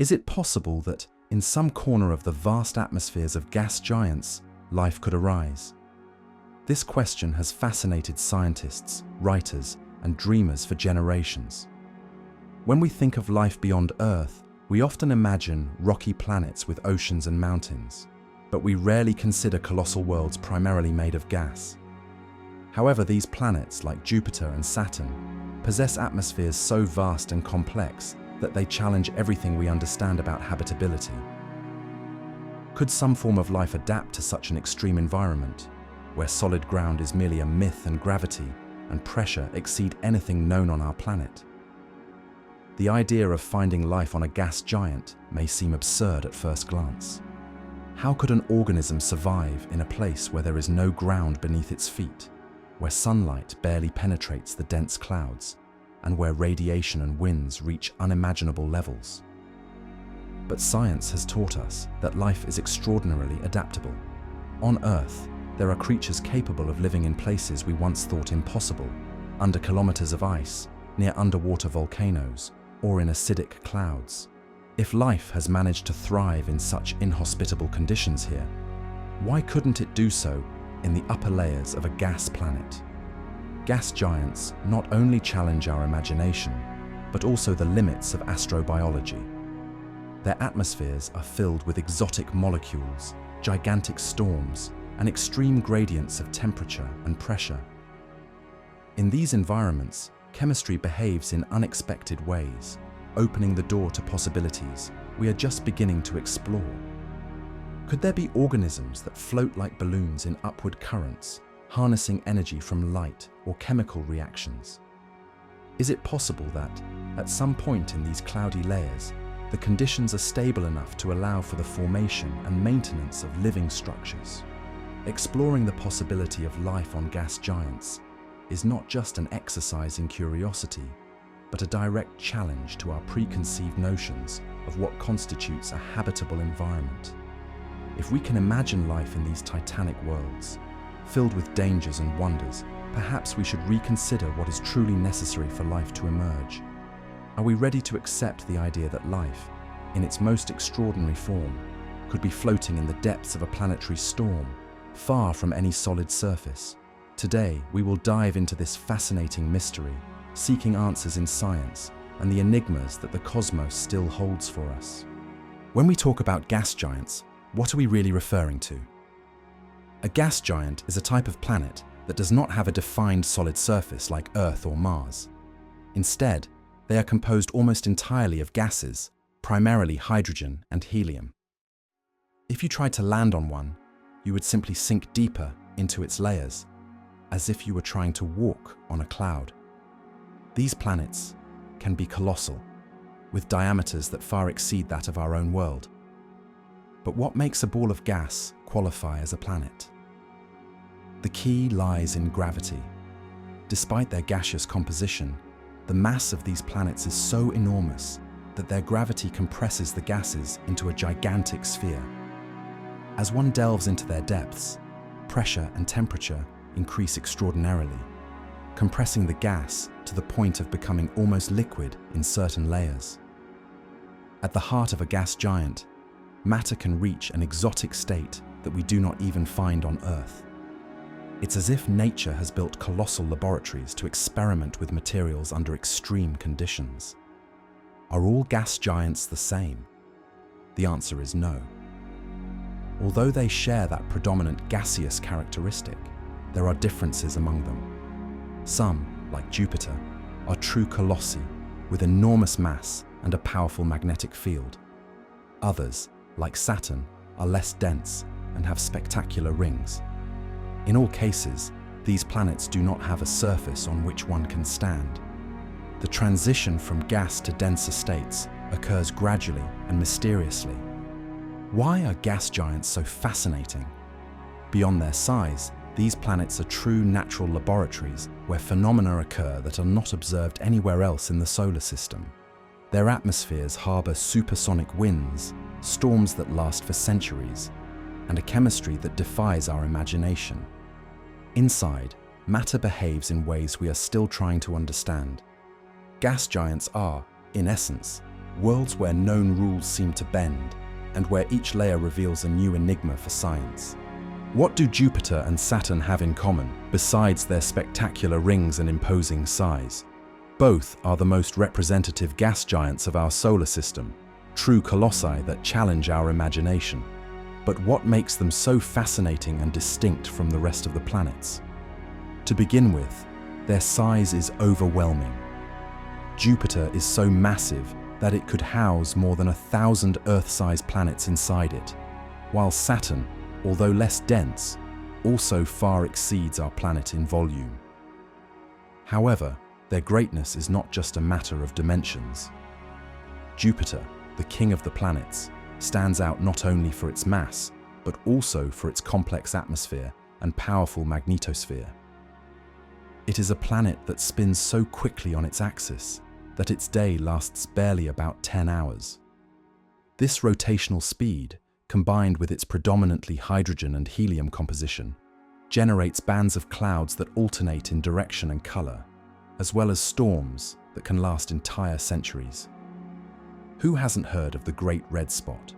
Is it possible that, in some corner of the vast atmospheres of gas giants, life could arise? This question has fascinated scientists, writers, and dreamers for generations. When we think of life beyond Earth, we often imagine rocky planets with oceans and mountains, but we rarely consider colossal worlds primarily made of gas. However, these planets, like Jupiter and Saturn, possess atmospheres so vast and complex that they challenge everything we understand about habitability. Could some form of life adapt to such an extreme environment, where solid ground is merely a myth and gravity and pressure exceed anything known on our planet? The idea of finding life on a gas giant may seem absurd at first glance. How could an organism survive in a place where there is no ground beneath its feet, where sunlight barely penetrates the dense clouds, and where radiation and winds reach unimaginable levels? But science has taught us that life is extraordinarily adaptable. On Earth, there are creatures capable of living in places we once thought impossible, under kilometers of ice, near underwater volcanoes, or in acidic clouds. If life has managed to thrive in such inhospitable conditions here, why couldn't it do so in the upper layers of a gas planet? Gas giants not only challenge our imagination, but also the limits of astrobiology. Their atmospheres are filled with exotic molecules, gigantic storms, and extreme gradients of temperature and pressure. In these environments, chemistry behaves in unexpected ways, opening the door to possibilities we are just beginning to explore. Could there be organisms that float like balloons in upward currents, harnessing energy from light or chemical reactions? Is it possible that, at some point in these cloudy layers, the conditions are stable enough to allow for the formation and maintenance of living structures? Exploring the possibility of life on gas giants is not just an exercise in curiosity, but a direct challenge to our preconceived notions of what constitutes a habitable environment. If we can imagine life in these titanic worlds, filled with dangers and wonders, perhaps we should reconsider what is truly necessary for life to emerge. Are we ready to accept the idea that life, in its most extraordinary form, could be floating in the depths of a planetary storm, far from any solid surface? Today, we will dive into this fascinating mystery, seeking answers in science and the enigmas that the cosmos still holds for us. When we talk about gas giants, what are we really referring to? A gas giant is a type of planet that does not have a defined solid surface like Earth or Mars. Instead, they are composed almost entirely of gases, primarily hydrogen and helium. If you tried to land on one, you would simply sink deeper into its layers, as if you were trying to walk on a cloud. These planets can be colossal, with diameters that far exceed that of our own world. But what makes a ball of gas qualify as a planet? The key lies in gravity. Despite their gaseous composition, the mass of these planets is so enormous that their gravity compresses the gases into a gigantic sphere. As one delves into their depths, pressure and temperature increase extraordinarily, compressing the gas to the point of becoming almost liquid in certain layers. At the heart of a gas giant, matter can reach an exotic state that we do not even find on Earth. It's as if nature has built colossal laboratories to experiment with materials under extreme conditions. Are all gas giants the same? The answer is no. Although they share that predominant gaseous characteristic, there are differences among them. Some, like Jupiter, are true colossi with enormous mass and a powerful magnetic field. Others, like Saturn, are less dense and have spectacular rings. In all cases, these planets do not have a surface on which one can stand. The transition from gas to denser states occurs gradually and mysteriously. Why are gas giants so fascinating? Beyond their size, these planets are true natural laboratories where phenomena occur that are not observed anywhere else in the solar system. Their atmospheres harbor supersonic winds, storms that last for centuries, and a chemistry that defies our imagination. Inside, matter behaves in ways we are still trying to understand. Gas giants are, in essence, worlds where known rules seem to bend, and where each layer reveals a new enigma for science. What do Jupiter and Saturn have in common, besides their spectacular rings and imposing size? Both are the most representative gas giants of our solar system, true colossi that challenge our imagination. But what makes them so fascinating and distinct from the rest of the planets? To begin with, their size is overwhelming. Jupiter is so massive that it could house more than 1,000 Earth-sized planets inside it, while Saturn, although less dense, also far exceeds our planet in volume. However, their greatness is not just a matter of dimensions. Jupiter, the king of the planets, stands out not only for its mass, but also for its complex atmosphere and powerful magnetosphere. It is a planet that spins so quickly on its axis that its day lasts barely about 10 hours. This rotational speed, combined with its predominantly hydrogen and helium composition, generates bands of clouds that alternate in direction and color, as well as storms that can last entire centuries. Who hasn't heard of the Great Red Spot?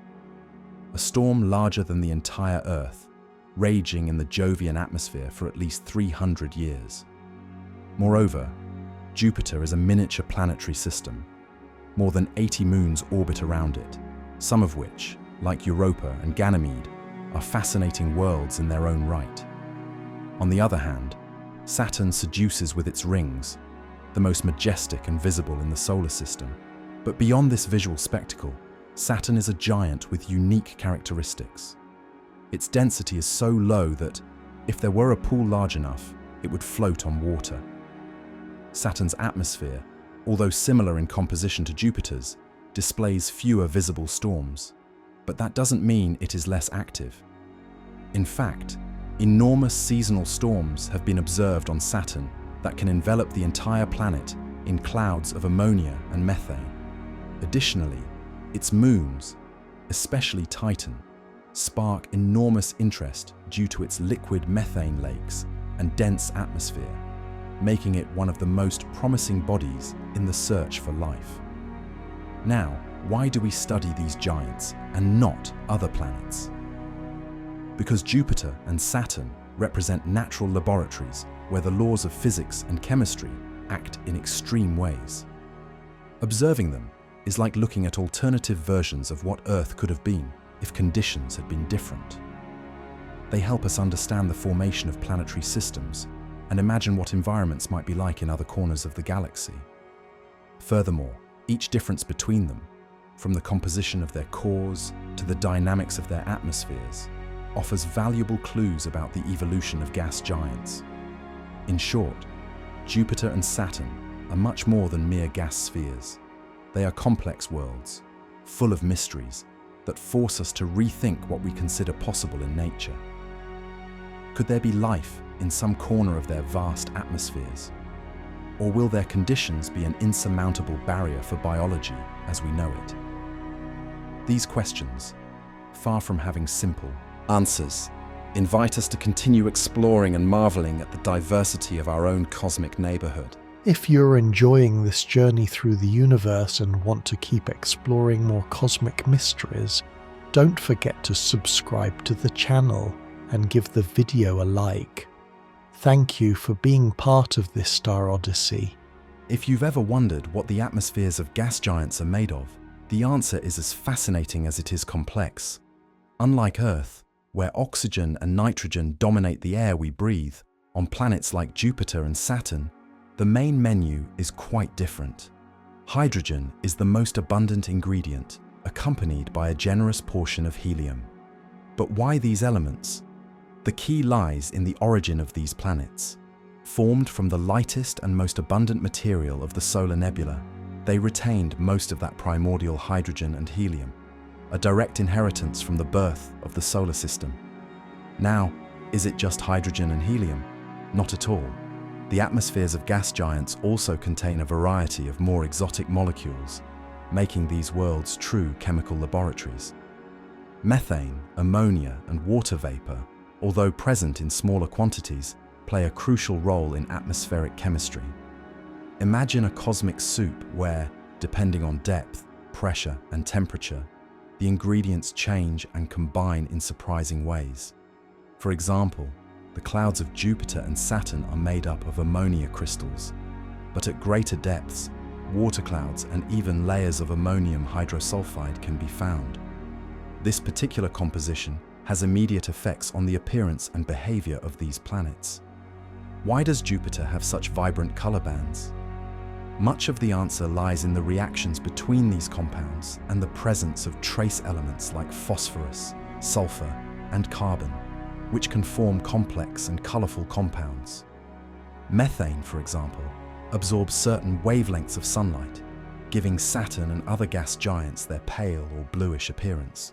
A storm larger than the entire Earth, raging in the Jovian atmosphere for at least 300 years. Moreover, Jupiter is a miniature planetary system. More than 80 moons orbit around it, some of which, like Europa and Ganymede, are fascinating worlds in their own right. On the other hand, Saturn seduces with its rings, the most majestic and visible in the solar system. But beyond this visual spectacle, Saturn is a giant with unique characteristics. Its density is so low that, if there were a pool large enough, it would float on water. Saturn's atmosphere, although similar in composition to Jupiter's, displays fewer visible storms. But that doesn't mean it is less active. In fact, enormous seasonal storms have been observed on Saturn that can envelop the entire planet in clouds of ammonia and methane. Additionally, its moons, especially Titan, spark enormous interest due to its liquid methane lakes and dense atmosphere, making it one of the most promising bodies in the search for life. Now, why do we study these giants and not other planets? Because Jupiter and Saturn represent natural laboratories where the laws of physics and chemistry act in extreme ways. Observing them is like looking at alternative versions of what Earth could have been if conditions had been different. They help us understand the formation of planetary systems and imagine what environments might be like in other corners of the galaxy. Furthermore, each difference between them, from the composition of their cores to the dynamics of their atmospheres, offers valuable clues about the evolution of gas giants. In short, Jupiter and Saturn are much more than mere gas spheres. They are complex worlds, full of mysteries, that force us to rethink what we consider possible in nature. Could there be life in some corner of their vast atmospheres? Or will their conditions be an insurmountable barrier for biology as we know it? These questions, far from having simple answers, invite us to continue exploring and marveling at the diversity of our own cosmic neighborhood. If you're enjoying this journey through the universe and want to keep exploring more cosmic mysteries, don't forget to subscribe to the channel and give the video a like. Thank you for being part of this Star Odyssey. If you've ever wondered what the atmospheres of gas giants are made of, the answer is as fascinating as it is complex. Unlike Earth, where oxygen and nitrogen dominate the air we breathe, on planets like Jupiter and Saturn, the main menu is quite different. Hydrogen is the most abundant ingredient, accompanied by a generous portion of helium. But why these elements? The key lies in the origin of these planets. Formed from the lightest and most abundant material of the solar nebula, they retained most of that primordial hydrogen and helium, a direct inheritance from the birth of the solar system. Now, is it just hydrogen and helium? Not at all. The atmospheres of gas giants also contain a variety of more exotic molecules, making these worlds true chemical laboratories. Methane, ammonia, and water vapor, although present in smaller quantities, play a crucial role in atmospheric chemistry. Imagine a cosmic soup where, depending on depth, pressure, and temperature, the ingredients change and combine in surprising ways. For example, the clouds of Jupiter and Saturn are made up of ammonia crystals, but at greater depths, water clouds and even layers of ammonium hydrosulfide can be found. This particular composition has immediate effects on the appearance and behavior of these planets. Why does Jupiter have such vibrant color bands? Much of the answer lies in the reactions between these compounds and the presence of trace elements like phosphorus, sulfur, and carbon, which can form complex and colorful compounds. Methane, for example, absorbs certain wavelengths of sunlight, giving Saturn and other gas giants their pale or bluish appearance.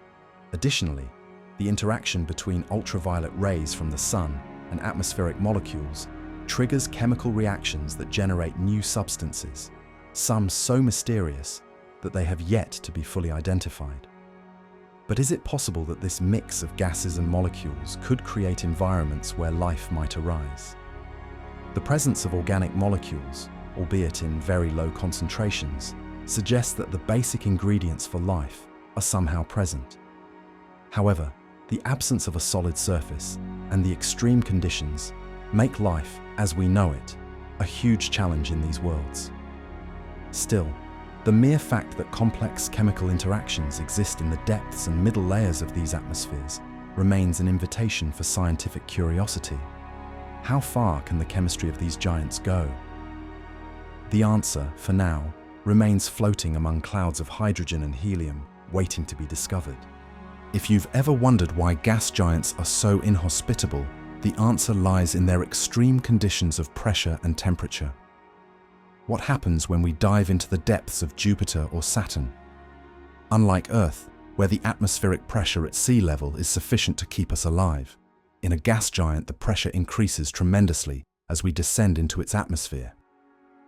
Additionally, the interaction between ultraviolet rays from the sun and atmospheric molecules triggers chemical reactions that generate new substances, some so mysterious that they have yet to be fully identified. But is it possible that this mix of gases and molecules could create environments where life might arise? The presence of organic molecules, albeit in very low concentrations, suggests that the basic ingredients for life are somehow present. However, the absence of a solid surface and the extreme conditions make life, as we know it, a huge challenge in these worlds. Still, the mere fact that complex chemical interactions exist in the depths and middle layers of these atmospheres remains an invitation for scientific curiosity. How far can the chemistry of these giants go? The answer, for now, remains floating among clouds of hydrogen and helium, waiting to be discovered. If you've ever wondered why gas giants are so inhospitable, the answer lies in their extreme conditions of pressure and temperature. What happens when we dive into the depths of Jupiter or Saturn? Unlike Earth, where the atmospheric pressure at sea level is sufficient to keep us alive, in a gas giant the pressure increases tremendously as we descend into its atmosphere.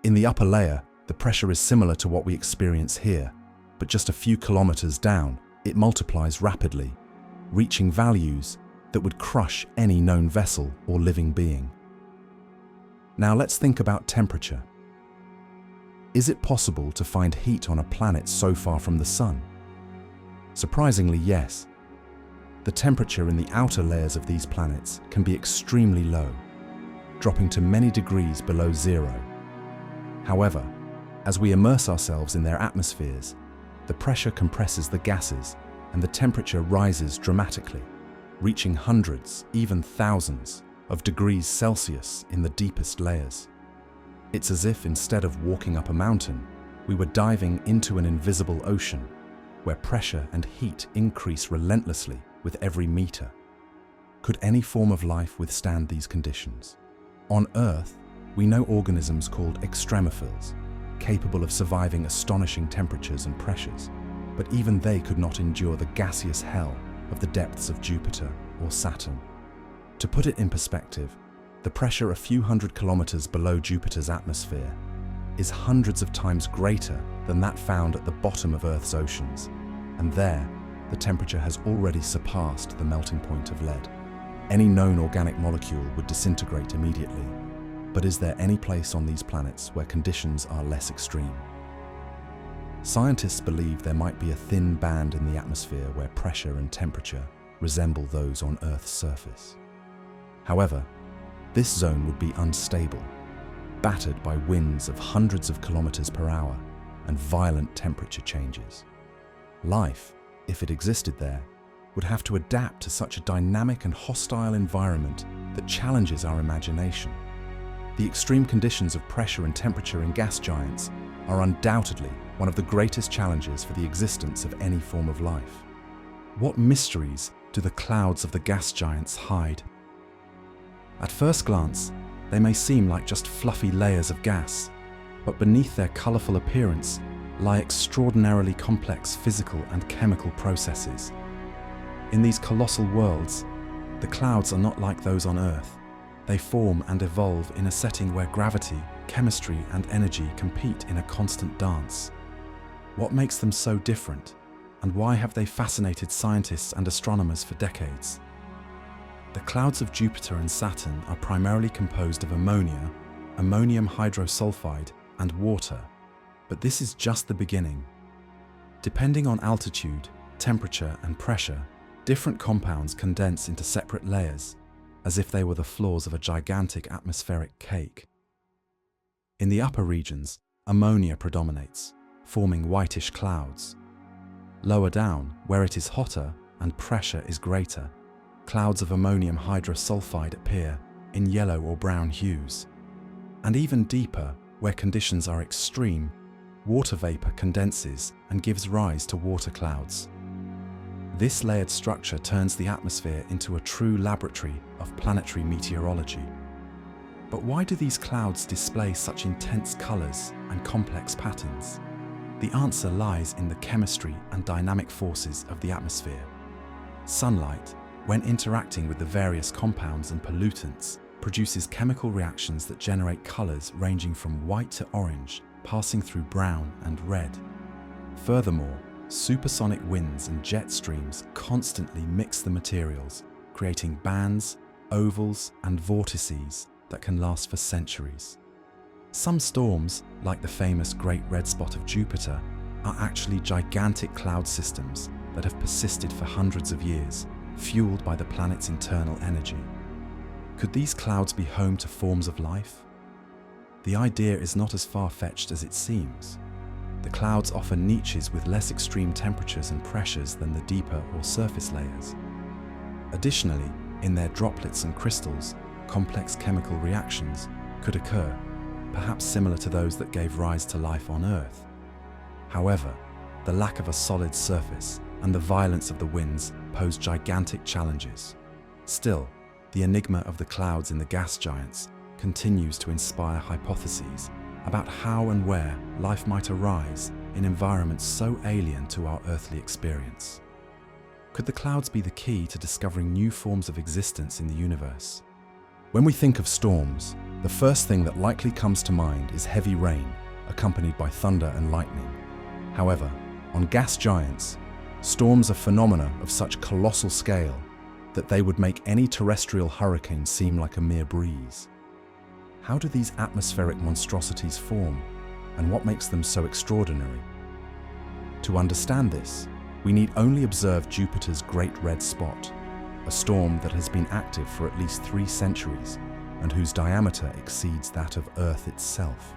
In the upper layer, the pressure is similar to what we experience here, but just a few kilometers down, it multiplies rapidly, reaching values that would crush any known vessel or living being. Now let's think about temperature. Is it possible to find heat on a planet so far from the Sun? Surprisingly, yes. The temperature in the outer layers of these planets can be extremely low, dropping to many degrees below zero. However, as we immerse ourselves in their atmospheres, the pressure compresses the gases and the temperature rises dramatically, reaching hundreds, even thousands, of degrees Celsius in the deepest layers. It's as if instead of walking up a mountain, we were diving into an invisible ocean, where pressure and heat increase relentlessly with every meter. Could any form of life withstand these conditions? On Earth, we know organisms called extremophils, capable of surviving astonishing temperatures and pressures, but even they could not endure the gaseous hell of the depths of Jupiter or Saturn. To put it in perspective, the pressure a few hundred kilometers below Jupiter's atmosphere is hundreds of times greater than that found at the bottom of Earth's oceans, and there, the temperature has already surpassed the melting point of lead. Any known organic molecule would disintegrate immediately. But is there any place on these planets where conditions are less extreme? Scientists believe there might be a thin band in the atmosphere where pressure and temperature resemble those on Earth's surface. However, this zone would be unstable, battered by winds of hundreds of kilometers per hour and violent temperature changes. Life, if it existed there, would have to adapt to such a dynamic and hostile environment that challenges our imagination. The extreme conditions of pressure and temperature in gas giants are undoubtedly one of the greatest challenges for the existence of any form of life. What mysteries do the clouds of the gas giants hide? At first glance, they may seem like just fluffy layers of gas, but beneath their colorful appearance lie extraordinarily complex physical and chemical processes. In these colossal worlds, the clouds are not like those on Earth. They form and evolve in a setting where gravity, chemistry, and energy compete in a constant dance. What makes them so different, and why have they fascinated scientists and astronomers for decades? The clouds of Jupiter and Saturn are primarily composed of ammonia, ammonium hydrosulfide, and water, but this is just the beginning. Depending on altitude, temperature, and pressure, different compounds condense into separate layers, as if they were the floors of a gigantic atmospheric cake. In the upper regions, ammonia predominates, forming whitish clouds. Lower down, where it is hotter and pressure is greater, clouds of ammonium hydrosulfide appear in yellow or brown hues. And even deeper, where conditions are extreme, water vapor condenses and gives rise to water clouds. This layered structure turns the atmosphere into a true laboratory of planetary meteorology. But why do these clouds display such intense colors and complex patterns? The answer lies in the chemistry and dynamic forces of the atmosphere. Sunlight, when interacting with the various compounds and pollutants, produces chemical reactions that generate colors ranging from white to orange, passing through brown and red. Furthermore, supersonic winds and jet streams constantly mix the materials, creating bands, ovals, and vortices that can last for centuries. Some storms, like the famous Great Red Spot of Jupiter, are actually gigantic cloud systems that have persisted for hundreds of years, fueled by the planet's internal energy. Could these clouds be home to forms of life? The idea is not as far-fetched as it seems. The clouds offer niches with less extreme temperatures and pressures than the deeper or surface layers. Additionally, in their droplets and crystals, complex chemical reactions could occur, perhaps similar to those that gave rise to life on Earth. However, the lack of a solid surface and the violence of the winds pose gigantic challenges. Still, the enigma of the clouds in the gas giants continues to inspire hypotheses about how and where life might arise in environments so alien to our earthly experience. Could the clouds be the key to discovering new forms of existence in the universe? When we think of storms, the first thing that likely comes to mind is heavy rain, accompanied by thunder and lightning. However, on gas giants, storms are phenomena of such colossal scale that they would make any terrestrial hurricane seem like a mere breeze. How do these atmospheric monstrosities form, and what makes them so extraordinary? To understand this, we need only observe Jupiter's Great Red Spot, a storm that has been active for at least 3 centuries and whose diameter exceeds that of Earth itself.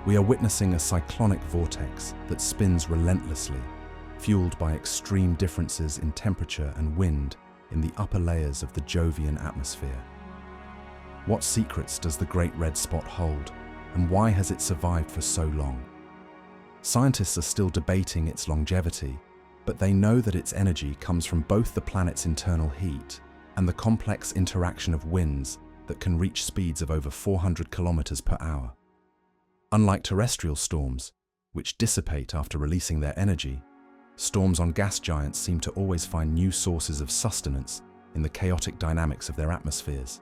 We are witnessing a cyclonic vortex that spins relentlessly, fueled by extreme differences in temperature and wind in the upper layers of the Jovian atmosphere. What secrets does the Great Red Spot hold, and why has it survived for so long? Scientists are still debating its longevity, but they know that its energy comes from both the planet's internal heat and the complex interaction of winds that can reach speeds of over 400 kilometers per hour. Unlike terrestrial storms, which dissipate after releasing their energy, storms on gas giants seem to always find new sources of sustenance in the chaotic dynamics of their atmospheres.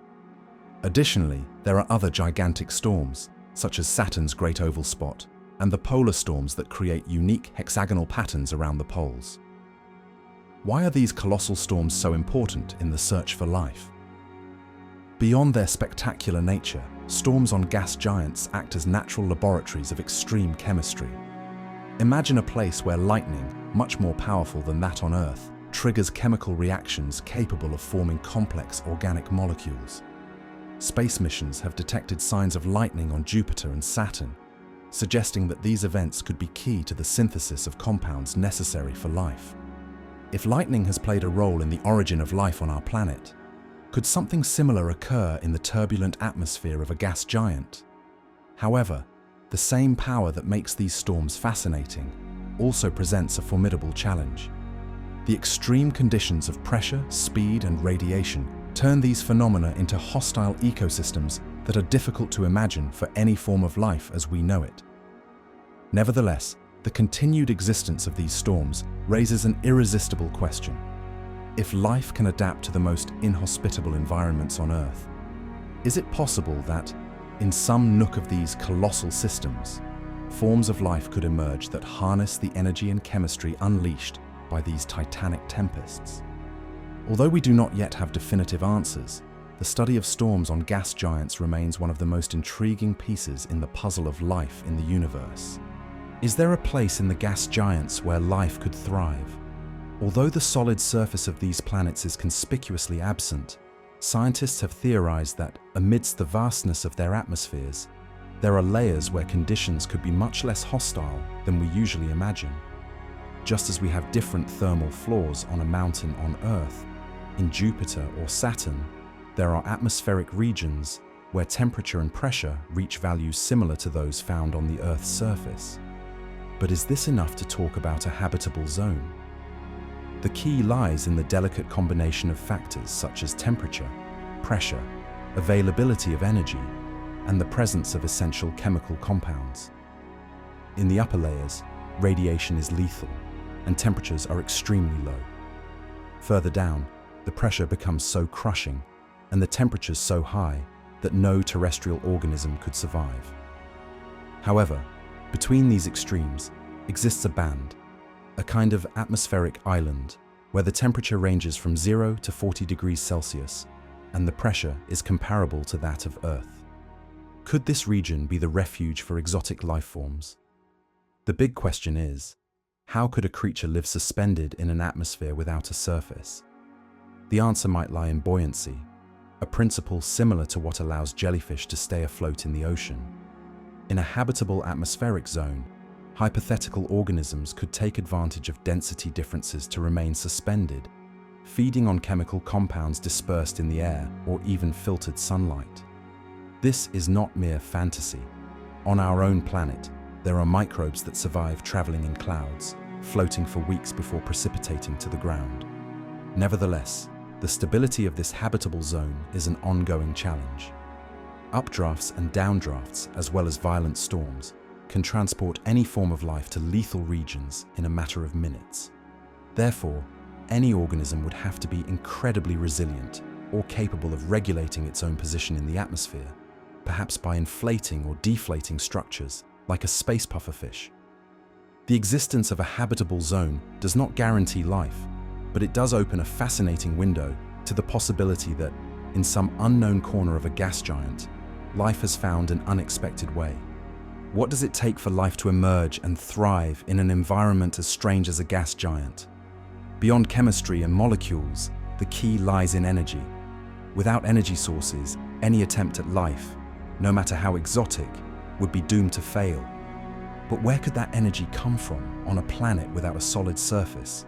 Additionally, there are other gigantic storms, such as Saturn's Great Oval Spot, and the polar storms that create unique hexagonal patterns around the poles. Why are these colossal storms so important in the search for life? Beyond their spectacular nature, storms on gas giants act as natural laboratories of extreme chemistry. Imagine a place where lightning, much more powerful than that on Earth, triggers chemical reactions capable of forming complex organic molecules. Space missions have detected signs of lightning on Jupiter and Saturn, suggesting that these events could be key to the synthesis of compounds necessary for life. If lightning has played a role in the origin of life on our planet, could something similar occur in the turbulent atmosphere of a gas giant? However, the same power that makes these storms fascinating also presents a formidable challenge. The extreme conditions of pressure, speed, and radiation turn these phenomena into hostile ecosystems that are difficult to imagine for any form of life as we know it. Nevertheless, the continued existence of these storms raises an irresistible question. If life can adapt to the most inhospitable environments on Earth, is it possible that, in some nook of these colossal systems, forms of life could emerge that harness the energy and chemistry unleashed by these titanic tempests? Although we do not yet have definitive answers, the study of storms on gas giants remains one of the most intriguing pieces in the puzzle of life in the universe. Is there a place in the gas giants where life could thrive? Although the solid surface of these planets is conspicuously absent, scientists have theorized that, amidst the vastness of their atmospheres, there are layers where conditions could be much less hostile than we usually imagine. Just as we have different thermal floors on a mountain on Earth, in Jupiter or Saturn, there are atmospheric regions where temperature and pressure reach values similar to those found on the Earth's surface. But is this enough to talk about a habitable zone? The key lies in the delicate combination of factors such as temperature, pressure, availability of energy, and the presence of essential chemical compounds. In the upper layers, radiation is lethal, and temperatures are extremely low. Further down, the pressure becomes so crushing, and the temperatures so high, that no terrestrial organism could survive. However, between these extremes exists a band, a kind of atmospheric island, where the temperature ranges from 0 to 40 degrees Celsius, and the pressure is comparable to that of Earth. Could this region be the refuge for exotic life forms? The big question is, how could a creature live suspended in an atmosphere without a surface? The answer might lie in buoyancy, a principle similar to what allows jellyfish to stay afloat in the ocean. In a habitable atmospheric zone, hypothetical organisms could take advantage of density differences to remain suspended, feeding on chemical compounds dispersed in the air or even filtered sunlight. This is not mere fantasy. On our own planet, there are microbes that survive traveling in clouds, floating for weeks before precipitating to the ground. Nevertheless, the stability of this habitable zone is an ongoing challenge. Updrafts and downdrafts, as well as violent storms, can transport any form of life to lethal regions in a matter of minutes. Therefore, any organism would have to be incredibly resilient or capable of regulating its own position in the atmosphere, perhaps by inflating or deflating structures like a space pufferfish. The existence of a habitable zone does not guarantee life, but it does open a fascinating window to the possibility that, in some unknown corner of a gas giant, life has found an unexpected way. What does it take for life to emerge and thrive in an environment as strange as a gas giant? Beyond chemistry and molecules, the key lies in energy. Without energy sources, any attempt at life, no matter how exotic, would be doomed to fail. But where could that energy come from on a planet without a solid surface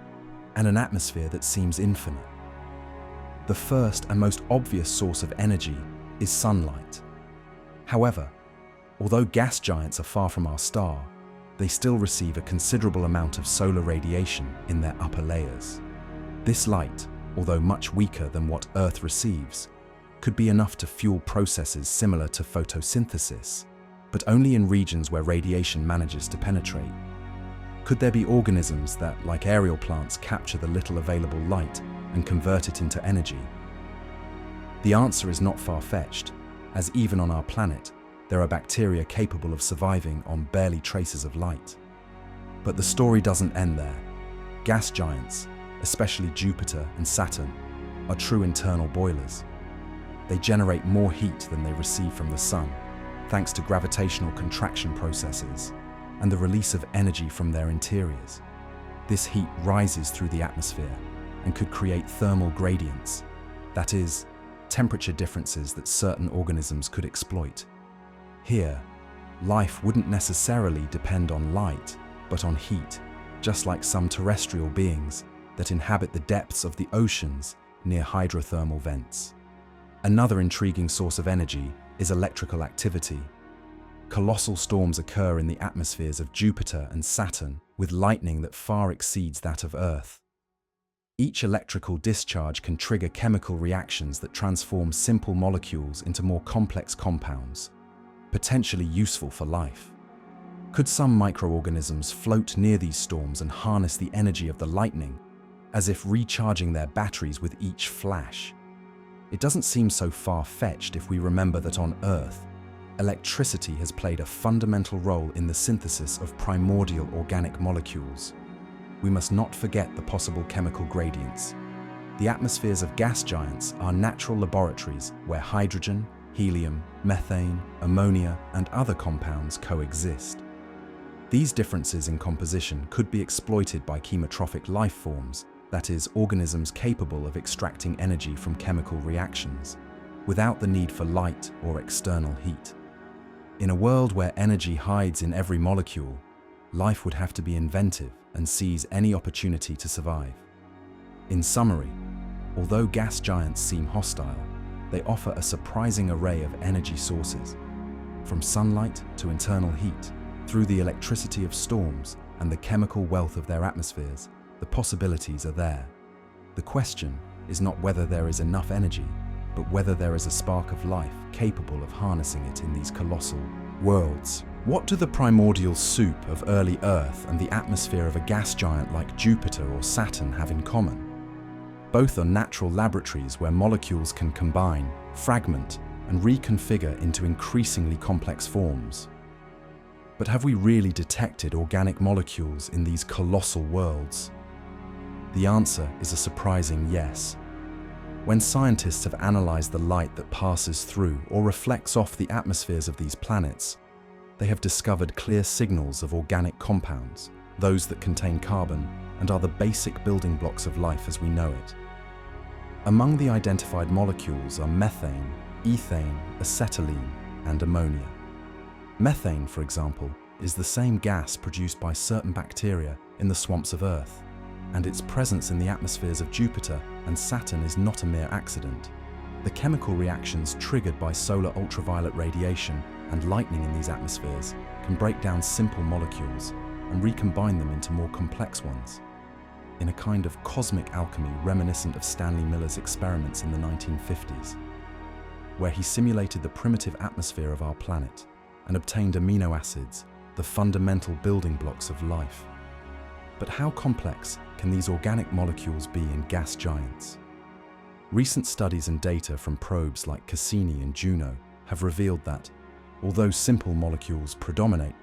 and an atmosphere that seems infinite? The first and most obvious source of energy is sunlight. However, although gas giants are far from our star, they still receive a considerable amount of solar radiation in their upper layers. This light, although much weaker than what Earth receives, could be enough to fuel processes similar to photosynthesis, but only in regions where radiation manages to penetrate. Could there be organisms that, like aerial plants, capture the little available light and convert it into energy? The answer is not far-fetched, as even on our planet, there are bacteria capable of surviving on barely traces of light. But the story doesn't end there. Gas giants, especially Jupiter and Saturn, are true internal boilers. They generate more heat than they receive from the sun, thanks to gravitational contraction processes and the release of energy from their interiors. This heat rises through the atmosphere and could create thermal gradients, that is, temperature differences that certain organisms could exploit. Here, life wouldn't necessarily depend on light, but on heat, just like some terrestrial beings that inhabit the depths of the oceans near hydrothermal vents. Another intriguing source of energy is electrical activity. Colossal storms occur in the atmospheres of Jupiter and Saturn with lightning that far exceeds that of Earth. Each electrical discharge can trigger chemical reactions that transform simple molecules into more complex compounds, potentially useful for life. Could some microorganisms float near these storms and harness the energy of the lightning, as if recharging their batteries with each flash? It doesn't seem so far-fetched if we remember that on Earth, electricity has played a fundamental role in the synthesis of primordial organic molecules. We must not forget the possible chemical gradients. The atmospheres of gas giants are natural laboratories where hydrogen, helium, methane, ammonia, and other compounds coexist. These differences in composition could be exploited by chemotrophic life forms, that is, organisms capable of extracting energy from chemical reactions, without the need for light or external heat. In a world where energy hides in every molecule, life would have to be inventive and seize any opportunity to survive. In summary, although gas giants seem hostile, they offer a surprising array of energy sources. From sunlight to internal heat, through the electricity of storms and the chemical wealth of their atmospheres, the possibilities are there. The question is not whether there is enough energy, but whether there is a spark of life capable of harnessing it in these colossal worlds. What do the primordial soup of early Earth and the atmosphere of a gas giant like Jupiter or Saturn have in common? Both are natural laboratories where molecules can combine, fragment, and reconfigure into increasingly complex forms. But have we really detected organic molecules in these colossal worlds? The answer is a surprising yes. When scientists have analyzed the light that passes through or reflects off the atmospheres of these planets, they have discovered clear signals of organic compounds, those that contain carbon and are the basic building blocks of life as we know it. Among the identified molecules are methane, ethane, acetylene, and ammonia. Methane, for example, is the same gas produced by certain bacteria in the swamps of Earth, and its presence in the atmospheres of Jupiter and Saturn is not a mere accident. The chemical reactions triggered by solar ultraviolet radiation and lightning in these atmospheres can break down simple molecules and recombine them into more complex ones, in a kind of cosmic alchemy reminiscent of Stanley Miller's experiments in the 1950s, where he simulated the primitive atmosphere of our planet and obtained amino acids, the fundamental building blocks of life. But how complex can these organic molecules be in gas giants? Recent studies and data from probes like Cassini and Juno have revealed that, although simple molecules predominate,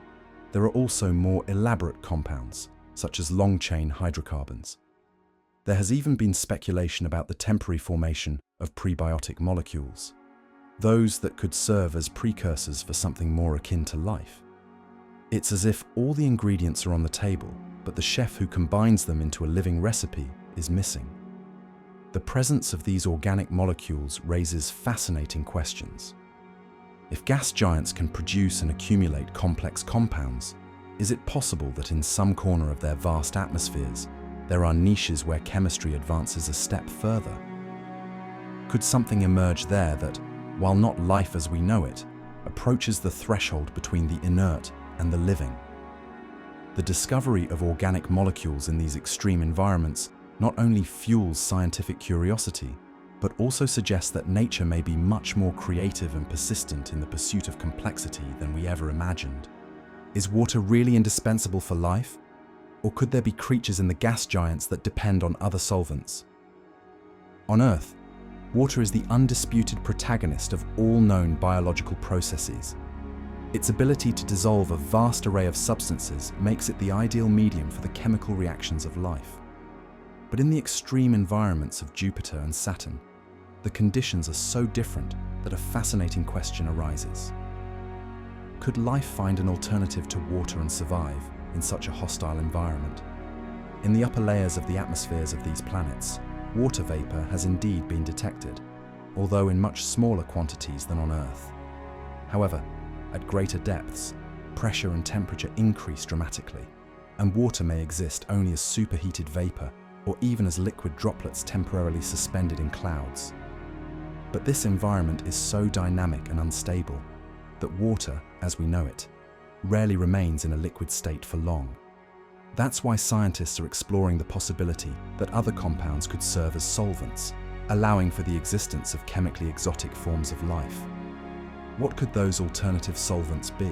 there are also more elaborate compounds, such as long-chain hydrocarbons. There has even been speculation about the temporary formation of prebiotic molecules, those that could serve as precursors for something more akin to life. It's as if all the ingredients are on the table, but the chef who combines them into a living recipe is missing. The presence of these organic molecules raises fascinating questions. If gas giants can produce and accumulate complex compounds, is it possible that in some corner of their vast atmospheres, there are niches where chemistry advances a step further? Could something emerge there that, while not life as we know it, approaches the threshold between the inert and the living? The discovery of organic molecules in these extreme environments not only fuels scientific curiosity, but also suggests that nature may be much more creative and persistent in the pursuit of complexity than we ever imagined. Is water really indispensable for life? Or could there be creatures in the gas giants that depend on other solvents? On Earth, water is the undisputed protagonist of all known biological processes. Its ability to dissolve a vast array of substances makes it the ideal medium for the chemical reactions of life. But in the extreme environments of Jupiter and Saturn, the conditions are so different that a fascinating question arises. Could life find an alternative to water and survive in such a hostile environment? In the upper layers of the atmospheres of these planets, water vapor has indeed been detected, although in much smaller quantities than on Earth. However, at greater depths, pressure and temperature increase dramatically, and water may exist only as superheated vapor or even as liquid droplets temporarily suspended in clouds. But this environment is so dynamic and unstable that water, as we know it, rarely remains in a liquid state for long. That's why scientists are exploring the possibility that other compounds could serve as solvents, allowing for the existence of chemically exotic forms of life. What could those alternative solvents be?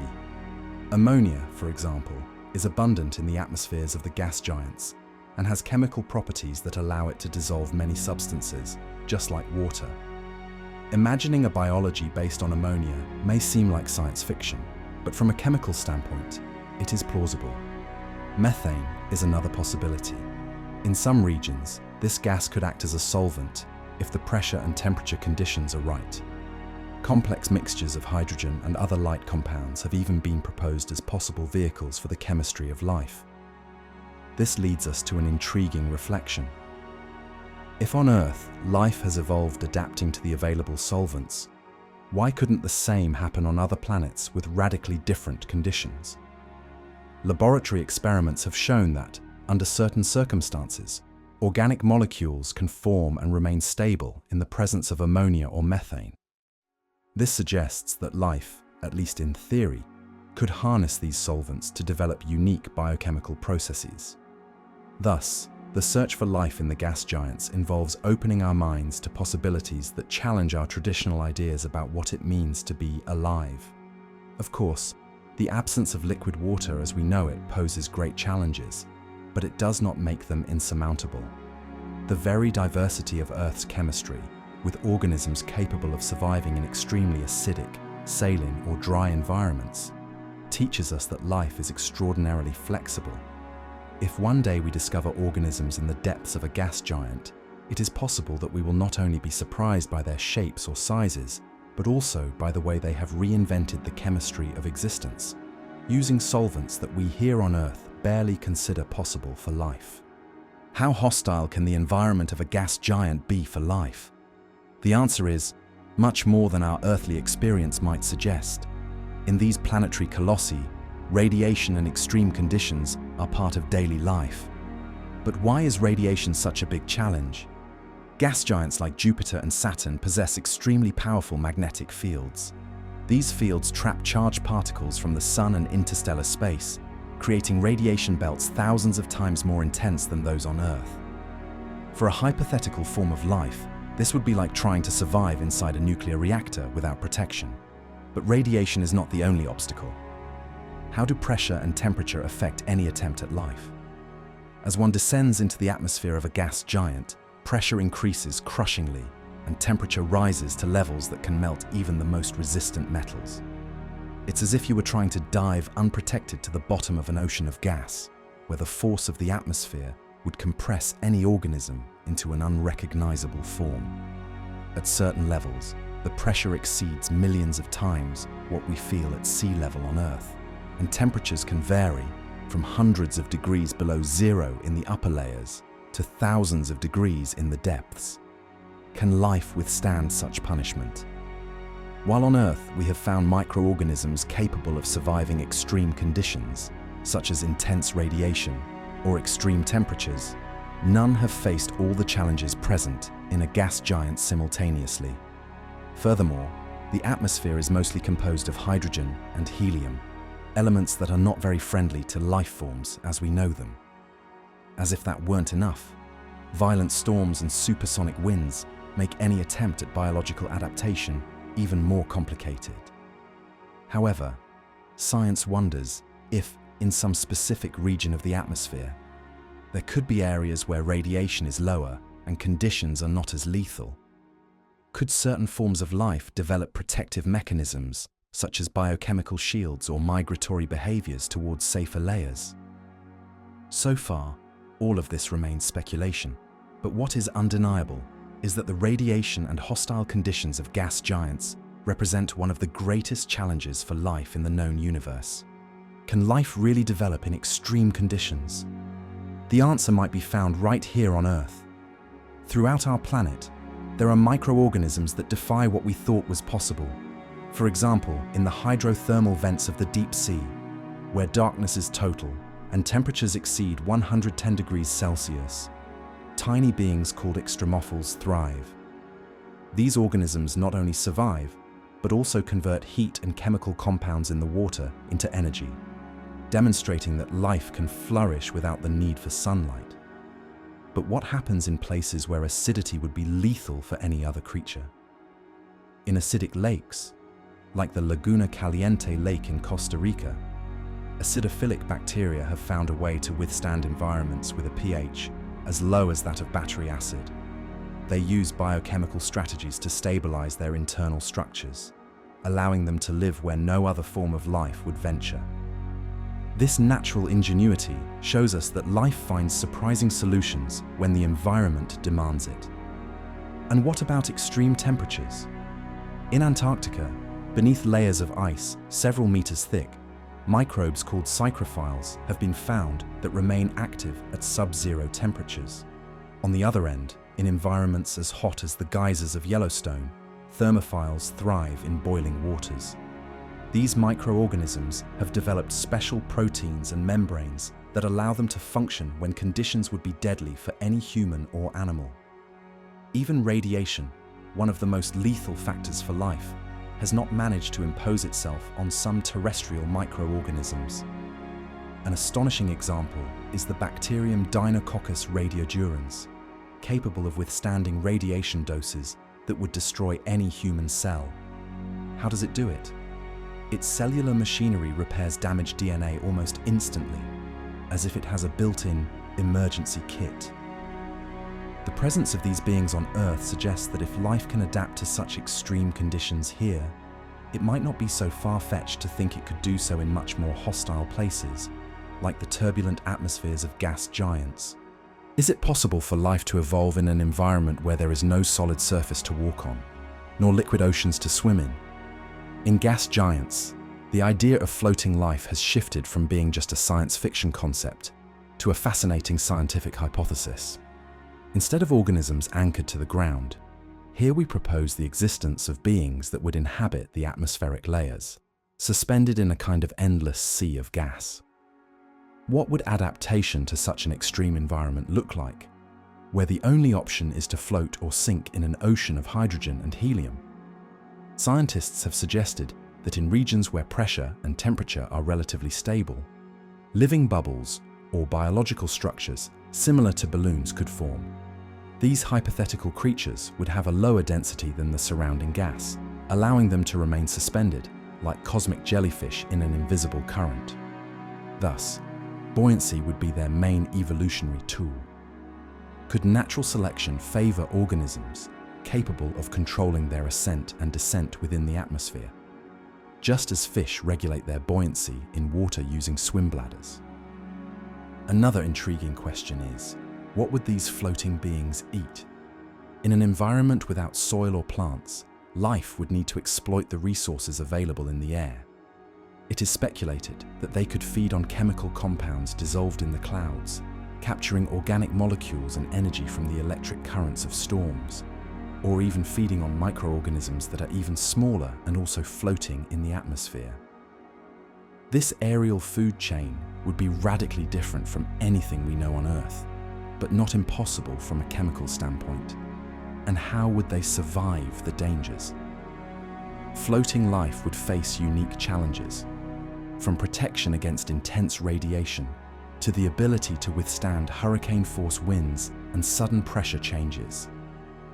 Ammonia, for example, is abundant in the atmospheres of the gas giants and has chemical properties that allow it to dissolve many substances, just like water. Imagining a biology based on ammonia may seem like science fiction, but from a chemical standpoint, it is plausible. Methane is another possibility. In some regions, this gas could act as a solvent if the pressure and temperature conditions are right. Complex mixtures of hydrogen and other light compounds have even been proposed as possible vehicles for the chemistry of life. This leads us to an intriguing reflection. If on Earth, life has evolved adapting to the available solvents, why couldn't the same happen on other planets with radically different conditions? Laboratory experiments have shown that, under certain circumstances, organic molecules can form and remain stable in the presence of ammonia or methane. This suggests that life, at least in theory, could harness these solvents to develop unique biochemical processes. Thus, the search for life in the gas giants involves opening our minds to possibilities that challenge our traditional ideas about what it means to be alive. Of course, the absence of liquid water as we know it poses great challenges, but it does not make them insurmountable. The very diversity of Earth's chemistry, with organisms capable of surviving in extremely acidic, saline or dry environments, teaches us that life is extraordinarily flexible. If one day we discover organisms in the depths of a gas giant, it is possible that we will not only be surprised by their shapes or sizes, but also by the way they have reinvented the chemistry of existence, using solvents that we here on Earth barely consider possible for life. How hostile can the environment of a gas giant be for life? The answer is much more than our earthly experience might suggest. In these planetary colossi, radiation and extreme conditions are part of daily life. But why is radiation such a big challenge? Gas giants like Jupiter and Saturn possess extremely powerful magnetic fields. These fields trap charged particles from the Sun and interstellar space, creating radiation belts thousands of times more intense than those on Earth. For a hypothetical form of life, this would be like trying to survive inside a nuclear reactor without protection. But radiation is not the only obstacle. How do pressure and temperature affect any attempt at life? As one descends into the atmosphere of a gas giant, pressure increases crushingly, and temperature rises to levels that can melt even the most resistant metals. It's as if you were trying to dive unprotected to the bottom of an ocean of gas, where the force of the atmosphere would compress any organism into an unrecognizable form. At certain levels, the pressure exceeds millions of times what we feel at sea level on Earth, and temperatures can vary from hundreds of degrees below zero in the upper layers to thousands of degrees in the depths. Can life withstand such punishment? While on Earth we have found microorganisms capable of surviving extreme conditions, such as intense radiation or extreme temperatures, none have faced all the challenges present in a gas giant simultaneously. Furthermore, the atmosphere is mostly composed of hydrogen and helium, elements that are not very friendly to life forms as we know them. As if that weren't enough, violent storms and supersonic winds make any attempt at biological adaptation even more complicated. However, science wonders if, in some specific region of the atmosphere, there could be areas where radiation is lower and conditions are not as lethal. Could certain forms of life develop protective mechanisms, such as biochemical shields or migratory behaviors towards safer layers? So far, all of this remains speculation, but what is undeniable is that the radiation and hostile conditions of gas giants represent one of the greatest challenges for life in the known universe. Can life really develop in extreme conditions? The answer might be found right here on Earth. Throughout our planet, there are microorganisms that defy what we thought was possible. For example, in the hydrothermal vents of the deep sea, where darkness is total and temperatures exceed 110 degrees Celsius, tiny beings called extremophils thrive. These organisms not only survive, but also convert heat and chemical compounds in the water into energy, demonstrating that life can flourish without the need for sunlight. But what happens in places where acidity would be lethal for any other creature? In acidic lakes, like the Laguna Caliente Lake in Costa Rica, acidophilic bacteria have found a way to withstand environments with a pH as low as that of battery acid. They use biochemical strategies to stabilize their internal structures, allowing them to live where no other form of life would venture. This natural ingenuity shows us that life finds surprising solutions when the environment demands it. And what about extreme temperatures? In Antarctica, beneath layers of ice several meters thick, microbes called psychrophiles have been found that remain active at sub-zero temperatures. On the other end, in environments as hot as the geysers of Yellowstone, thermophiles thrive in boiling waters. These microorganisms have developed special proteins and membranes that allow them to function when conditions would be deadly for any human or animal. Even radiation, one of the most lethal factors for life, has not managed to impose itself on some terrestrial microorganisms. An astonishing example is the bacterium Deinococcus radiodurans, capable of withstanding radiation doses that would destroy any human cell. How does it do it? Its cellular machinery repairs damaged DNA almost instantly, as if it has a built-in emergency kit. The presence of these beings on Earth suggests that if life can adapt to such extreme conditions here, it might not be so far-fetched to think it could do so in much more hostile places, like the turbulent atmospheres of gas giants. Is it possible for life to evolve in an environment where there is no solid surface to walk on, nor liquid oceans to swim in? In gas giants, the idea of floating life has shifted from being just a science fiction concept to a fascinating scientific hypothesis. Instead of organisms anchored to the ground, here we propose the existence of beings that would inhabit the atmospheric layers, suspended in a kind of endless sea of gas. What would adaptation to such an extreme environment look like, where the only option is to float or sink in an ocean of hydrogen and helium? Scientists have suggested that in regions where pressure and temperature are relatively stable, living bubbles or biological structures similar to balloons could form. These hypothetical creatures would have a lower density than the surrounding gas, allowing them to remain suspended, like cosmic jellyfish in an invisible current. Thus, buoyancy would be their main evolutionary tool. Could natural selection favor organisms capable of controlling their ascent and descent within the atmosphere, just as fish regulate their buoyancy in water using swim bladders? Another intriguing question is, what would these floating beings eat? In an environment without soil or plants, life would need to exploit the resources available in the air. It is speculated that they could feed on chemical compounds dissolved in the clouds, capturing organic molecules and energy from the electric currents of storms, or even feeding on microorganisms that are even smaller and also floating in the atmosphere. This aerial food chain would be radically different from anything we know on Earth, but not impossible from a chemical standpoint. And how would they survive the dangers? Floating life would face unique challenges, from protection against intense radiation to the ability to withstand hurricane-force winds and sudden pressure changes.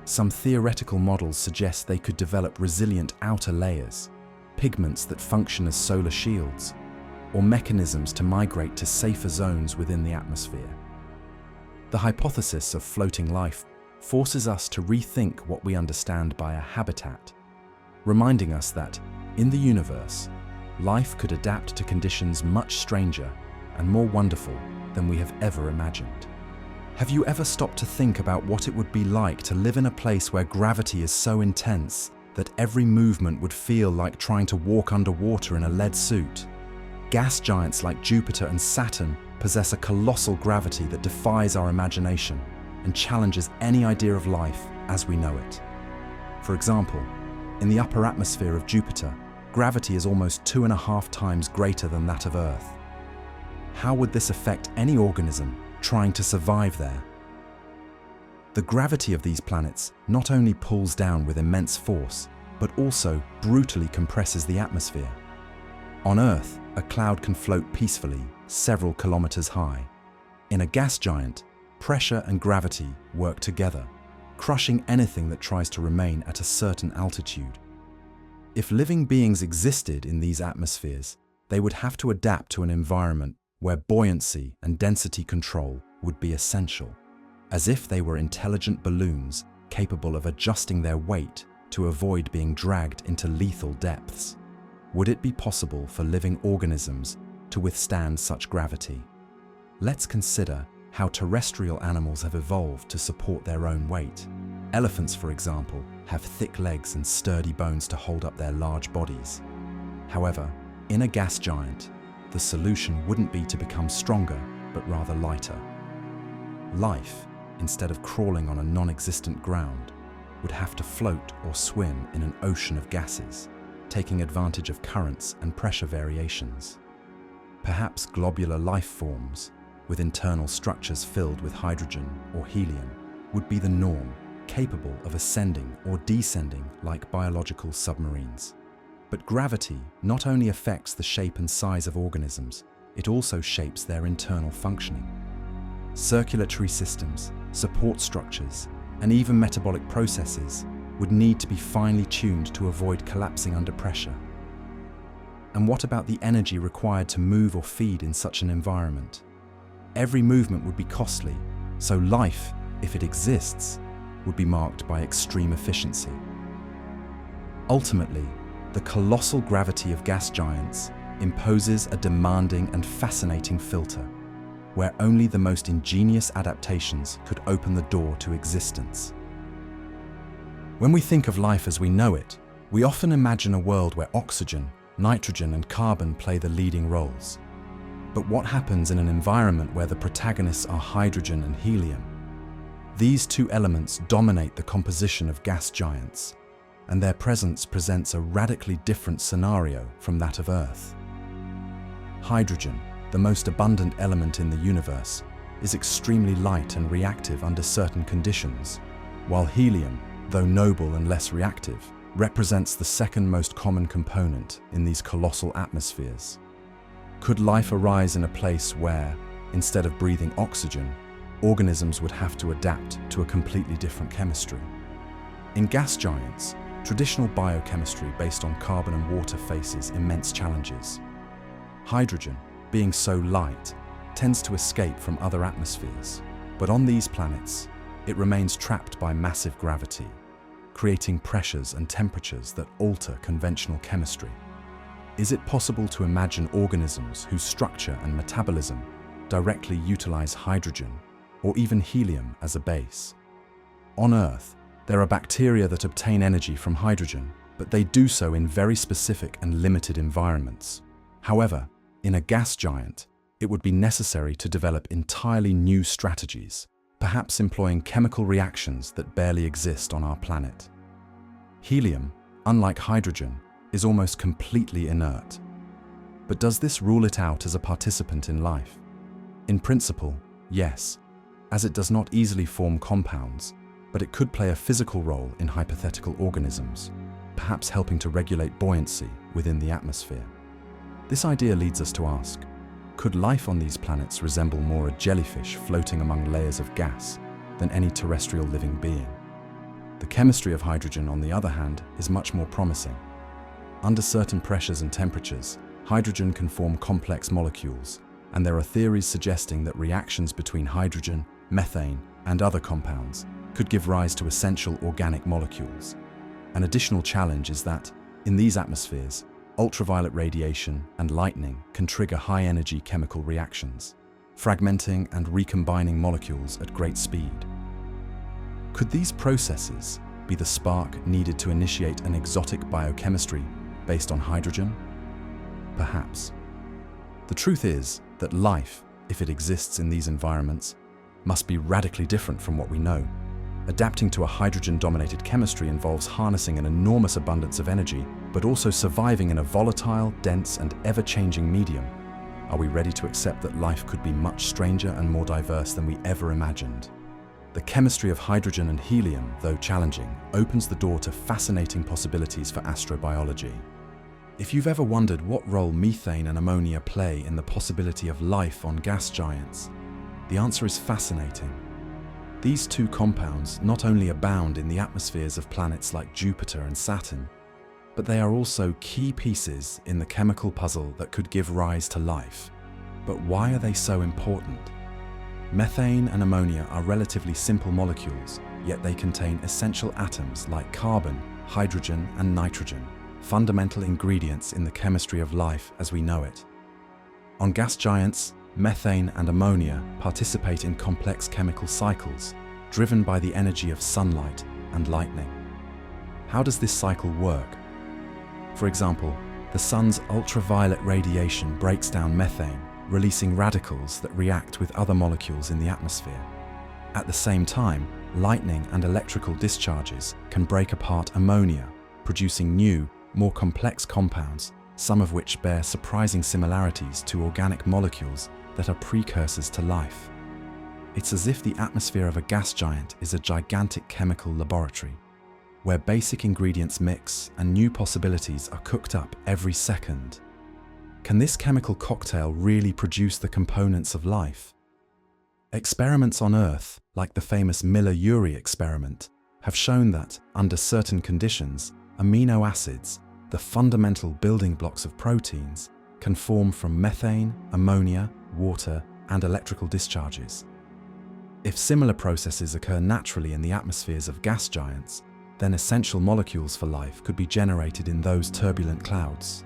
Some theoretical models suggest they could develop resilient outer layers, pigments that function as solar shields, or mechanisms to migrate to safer zones within the atmosphere. The hypothesis of floating life forces us to rethink what we understand by a habitat, reminding us that, in the universe, life could adapt to conditions much stranger and more wonderful than we have ever imagined. Have you ever stopped to think about what it would be like to live in a place where gravity is so intense that every movement would feel like trying to walk underwater in a lead suit? Gas giants like Jupiter and Saturn possess a colossal gravity that defies our imagination and challenges any idea of life as we know it. For example, in the upper atmosphere of Jupiter, gravity is almost 2.5 times greater than that of Earth. How would this affect any organism trying to survive there? The gravity of these planets not only pulls down with immense force, but also brutally compresses the atmosphere. On Earth, a cloud can float peacefully several kilometers high. In a gas giant, pressure and gravity work together, crushing anything that tries to remain at a certain altitude. If living beings existed in these atmospheres, they would have to adapt to an environment where buoyancy and density control would be essential, as if they were intelligent balloons capable of adjusting their weight to avoid being dragged into lethal depths. Would it be possible for living organisms to withstand such gravity? Let's consider how terrestrial animals have evolved to support their own weight. Elephants, for example, have thick legs and sturdy bones to hold up their large bodies. However, in a gas giant, the solution wouldn't be to become stronger, but rather lighter. Life, instead of crawling on a non-existent ground, would have to float or swim in an ocean of gases, taking advantage of currents and pressure variations. Perhaps globular life forms, with internal structures filled with hydrogen or helium, would be the norm, capable of ascending or descending like biological submarines. But gravity not only affects the shape and size of organisms, it also shapes their internal functioning. Circulatory systems, support structures, and even metabolic processes would need to be finely tuned to avoid collapsing under pressure. And what about the energy required to move or feed in such an environment? Every movement would be costly, so life, if it exists, would be marked by extreme efficiency. Ultimately, the colossal gravity of gas giants imposes a demanding and fascinating filter, where only the most ingenious adaptations could open the door to existence. When we think of life as we know it, we often imagine a world where oxygen, nitrogen, and carbon play the leading roles. But what happens in an environment where the protagonists are hydrogen and helium? These two elements dominate the composition of gas giants, and their presence presents a radically different scenario from that of Earth. Hydrogen, the most abundant element in the universe, is extremely light and reactive under certain conditions, while helium, though noble and less reactive, represents the second most common component in these colossal atmospheres. Could life arise in a place where, instead of breathing oxygen, organisms would have to adapt to a completely different chemistry? In gas giants, traditional biochemistry based on carbon and water faces immense challenges. Hydrogen, being so light, tends to escape from other atmospheres, but on these planets, it remains trapped by massive gravity, creating pressures and temperatures that alter conventional chemistry. Is it possible to imagine organisms whose structure and metabolism directly utilize hydrogen or even helium as a base? On Earth, there are bacteria that obtain energy from hydrogen, but they do so in very specific and limited environments. However, in a gas giant, it would be necessary to develop entirely new strategies, perhaps employing chemical reactions that barely exist on our planet. Helium, unlike hydrogen, is almost completely inert. But does this rule it out as a participant in life? In principle, yes, as it does not easily form compounds, but it could play a physical role in hypothetical organisms, perhaps helping to regulate buoyancy within the atmosphere. This idea leads us to ask, could life on these planets resemble more a jellyfish floating among layers of gas than any terrestrial living being? The chemistry of hydrogen, on the other hand, is much more promising. Under certain pressures and temperatures, hydrogen can form complex molecules, and there are theories suggesting that reactions between hydrogen, methane, and other compounds could give rise to essential organic molecules. An additional challenge is that, in these atmospheres, ultraviolet radiation and lightning can trigger high-energy chemical reactions, fragmenting and recombining molecules at great speed. Could these processes be the spark needed to initiate an exotic biochemistry based on hydrogen? Perhaps. The truth is that life, if it exists in these environments, must be radically different from what we know. Adapting to a hydrogen-dominated chemistry involves harnessing an enormous abundance of energy, but also surviving in a volatile, dense, and ever-changing medium. Are we ready to accept that life could be much stranger and more diverse than we ever imagined? The chemistry of hydrogen and helium, though challenging, opens the door to fascinating possibilities for astrobiology. If you've ever wondered what role methane and ammonia play in the possibility of life on gas giants, the answer is fascinating. These two compounds not only abound in the atmospheres of planets like Jupiter and Saturn, but they are also key pieces in the chemical puzzle that could give rise to life. But why are they so important? Methane and ammonia are relatively simple molecules, yet they contain essential atoms like carbon, hydrogen, and nitrogen, fundamental ingredients in the chemistry of life as we know it. On gas giants, methane and ammonia participate in complex chemical cycles, driven by the energy of sunlight and lightning. How does this cycle work? For example, the sun's ultraviolet radiation breaks down methane, releasing radicals that react with other molecules in the atmosphere. At the same time, lightning and electrical discharges can break apart ammonia, producing new, more complex compounds, some of which bear surprising similarities to organic molecules that are precursors to life. It's as if the atmosphere of a gas giant is a gigantic chemical laboratory, where basic ingredients mix and new possibilities are cooked up every second. Can this chemical cocktail really produce the components of life? Experiments on Earth, like the famous Miller-Urey experiment, have shown that, under certain conditions, amino acids, the fundamental building blocks of proteins, can form from methane, ammonia, water, and electrical discharges. If similar processes occur naturally in the atmospheres of gas giants, then essential molecules for life could be generated in those turbulent clouds,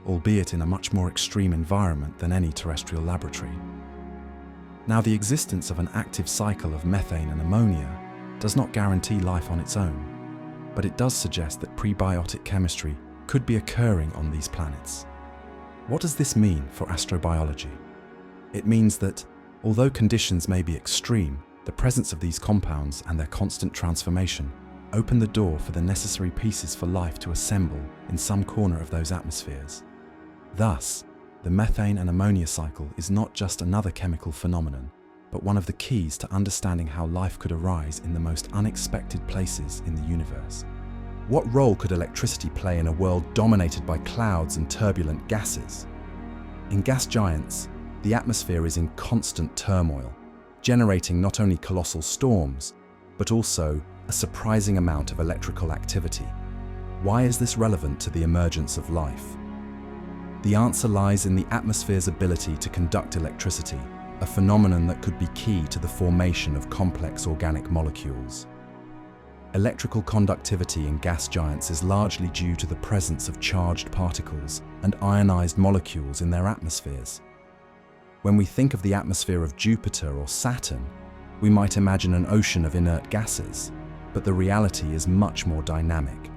albeit in a much more extreme environment than any terrestrial laboratory. Now, the existence of an active cycle of methane and ammonia does not guarantee life on its own, but it does suggest that prebiotic chemistry could be occurring on these planets. What does this mean for astrobiology? It means that, although conditions may be extreme, the presence of these compounds and their constant transformation open the door for the necessary pieces for life to assemble in some corner of those atmospheres. Thus, the methane and ammonia cycle is not just another chemical phenomenon, but one of the keys to understanding how life could arise in the most unexpected places in the universe. What role could electricity play in a world dominated by clouds and turbulent gases? In gas giants, the atmosphere is in constant turmoil, generating not only colossal storms, but also a surprising amount of electrical activity. Why is this relevant to the emergence of life? The answer lies in the atmosphere's ability to conduct electricity, a phenomenon that could be key to the formation of complex organic molecules. Electrical conductivity in gas giants is largely due to the presence of charged particles and ionized molecules in their atmospheres. When we think of the atmosphere of Jupiter or Saturn, we might imagine an ocean of inert gases, but the reality is much more dynamic.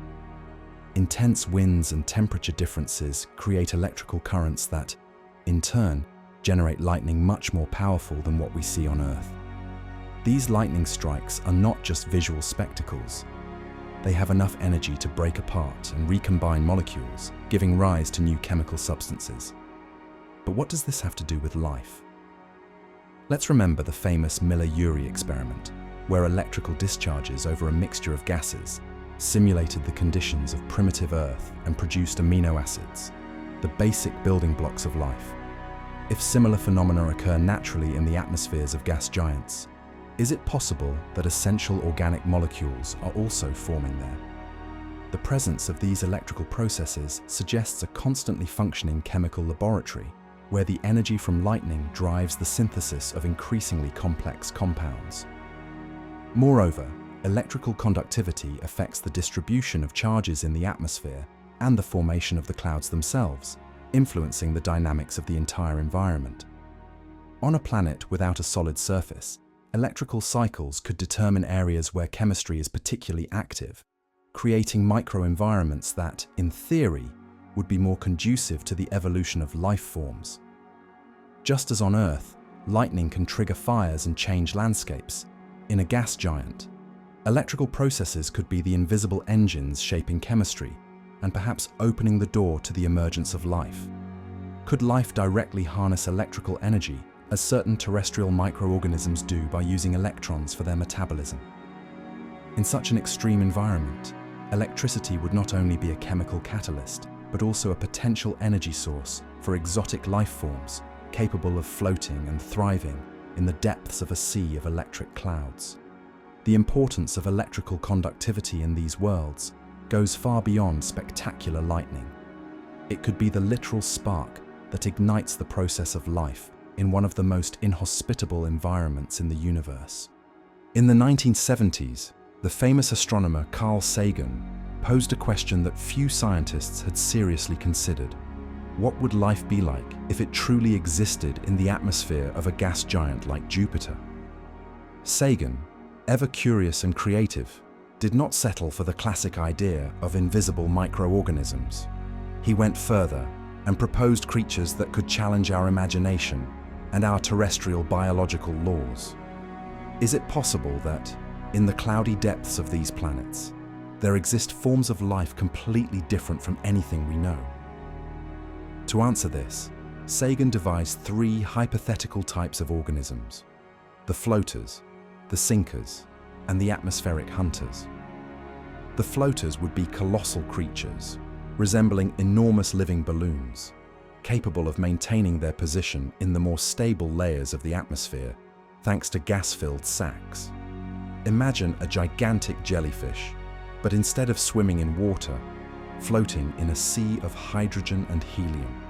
Intense winds and temperature differences create electrical currents that, in turn, generate lightning much more powerful than what we see on Earth. These lightning strikes are not just visual spectacles. They have enough energy to break apart and recombine molecules, giving rise to new chemical substances. But what does this have to do with life? Let's remember the famous Miller-Urey experiment, where electrical discharges over a mixture of gases simulated the conditions of primitive Earth and produced amino acids, the basic building blocks of life. If similar phenomena occur naturally in the atmospheres of gas giants, is it possible that essential organic molecules are also forming there? The presence of these electrical processes suggests a constantly functioning chemical laboratory, where the energy from lightning drives the synthesis of increasingly complex compounds. Moreover, electrical conductivity affects the distribution of charges in the atmosphere and the formation of the clouds themselves, influencing the dynamics of the entire environment. On a planet without a solid surface, electrical cycles could determine areas where chemistry is particularly active, creating microenvironments that, in theory, would be more conducive to the evolution of life forms. Just as on Earth, lightning can trigger fires and change landscapes, in a gas giant, electrical processes could be the invisible engines shaping chemistry and perhaps opening the door to the emergence of life. Could life directly harness electrical energy, as certain terrestrial microorganisms do by using electrons for their metabolism? In such an extreme environment, electricity would not only be a chemical catalyst, but also a potential energy source for exotic life forms capable of floating and thriving in the depths of a sea of electric clouds. The importance of electrical conductivity in these worlds goes far beyond spectacular lightning. It could be the literal spark that ignites the process of life in one of the most inhospitable environments in the universe. In the 1970s, the famous astronomer Carl Sagan posed a question that few scientists had seriously considered. What would life be like if it truly existed in the atmosphere of a gas giant like Jupiter? Sagan, ever curious and creative, did not settle for the classic idea of invisible microorganisms. He went further and proposed creatures that could challenge our imagination and our terrestrial biological laws. Is it possible that, in the cloudy depths of these planets, there exist forms of life completely different from anything we know? To answer this, Sagan devised three hypothetical types of organisms: the floaters, the sinkers, and the atmospheric hunters. The floaters would be colossal creatures, resembling enormous living balloons, capable of maintaining their position in the more stable layers of the atmosphere thanks to gas-filled sacs. Imagine a gigantic jellyfish, but instead of swimming in water, floating in a sea of hydrogen and helium.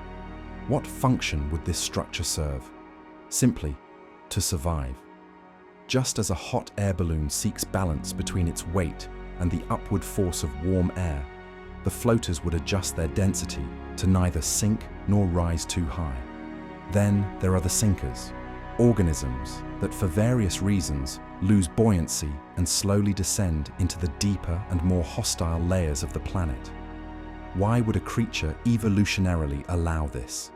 What function would this structure serve? Simply to survive. Just as a hot air balloon seeks balance between its weight and the upward force of warm air, the floaters would adjust their density to neither sink nor rise too high. Then there are the sinkers, organisms that for various reasons lose buoyancy and slowly descend into the deeper and more hostile layers of the planet. Why would a creature evolutionarily allow this?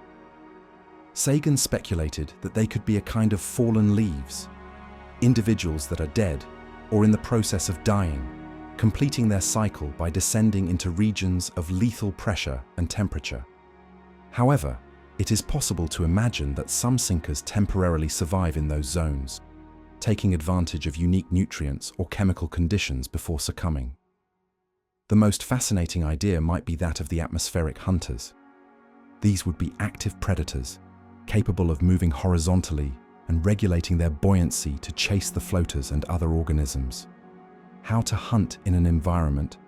Sagan speculated that they could be a kind of fallen leaves, individuals that are dead or in the process of dying, completing their cycle by descending into regions of lethal pressure and temperature. However, it is possible to imagine that some sinkers temporarily survive in those zones, taking advantage of unique nutrients or chemical conditions before succumbing. The most fascinating idea might be that of the atmospheric hunters. These would be active predators, capable of moving horizontally and regulating their buoyancy to chase the floaters and other organisms. How to hunt in an environment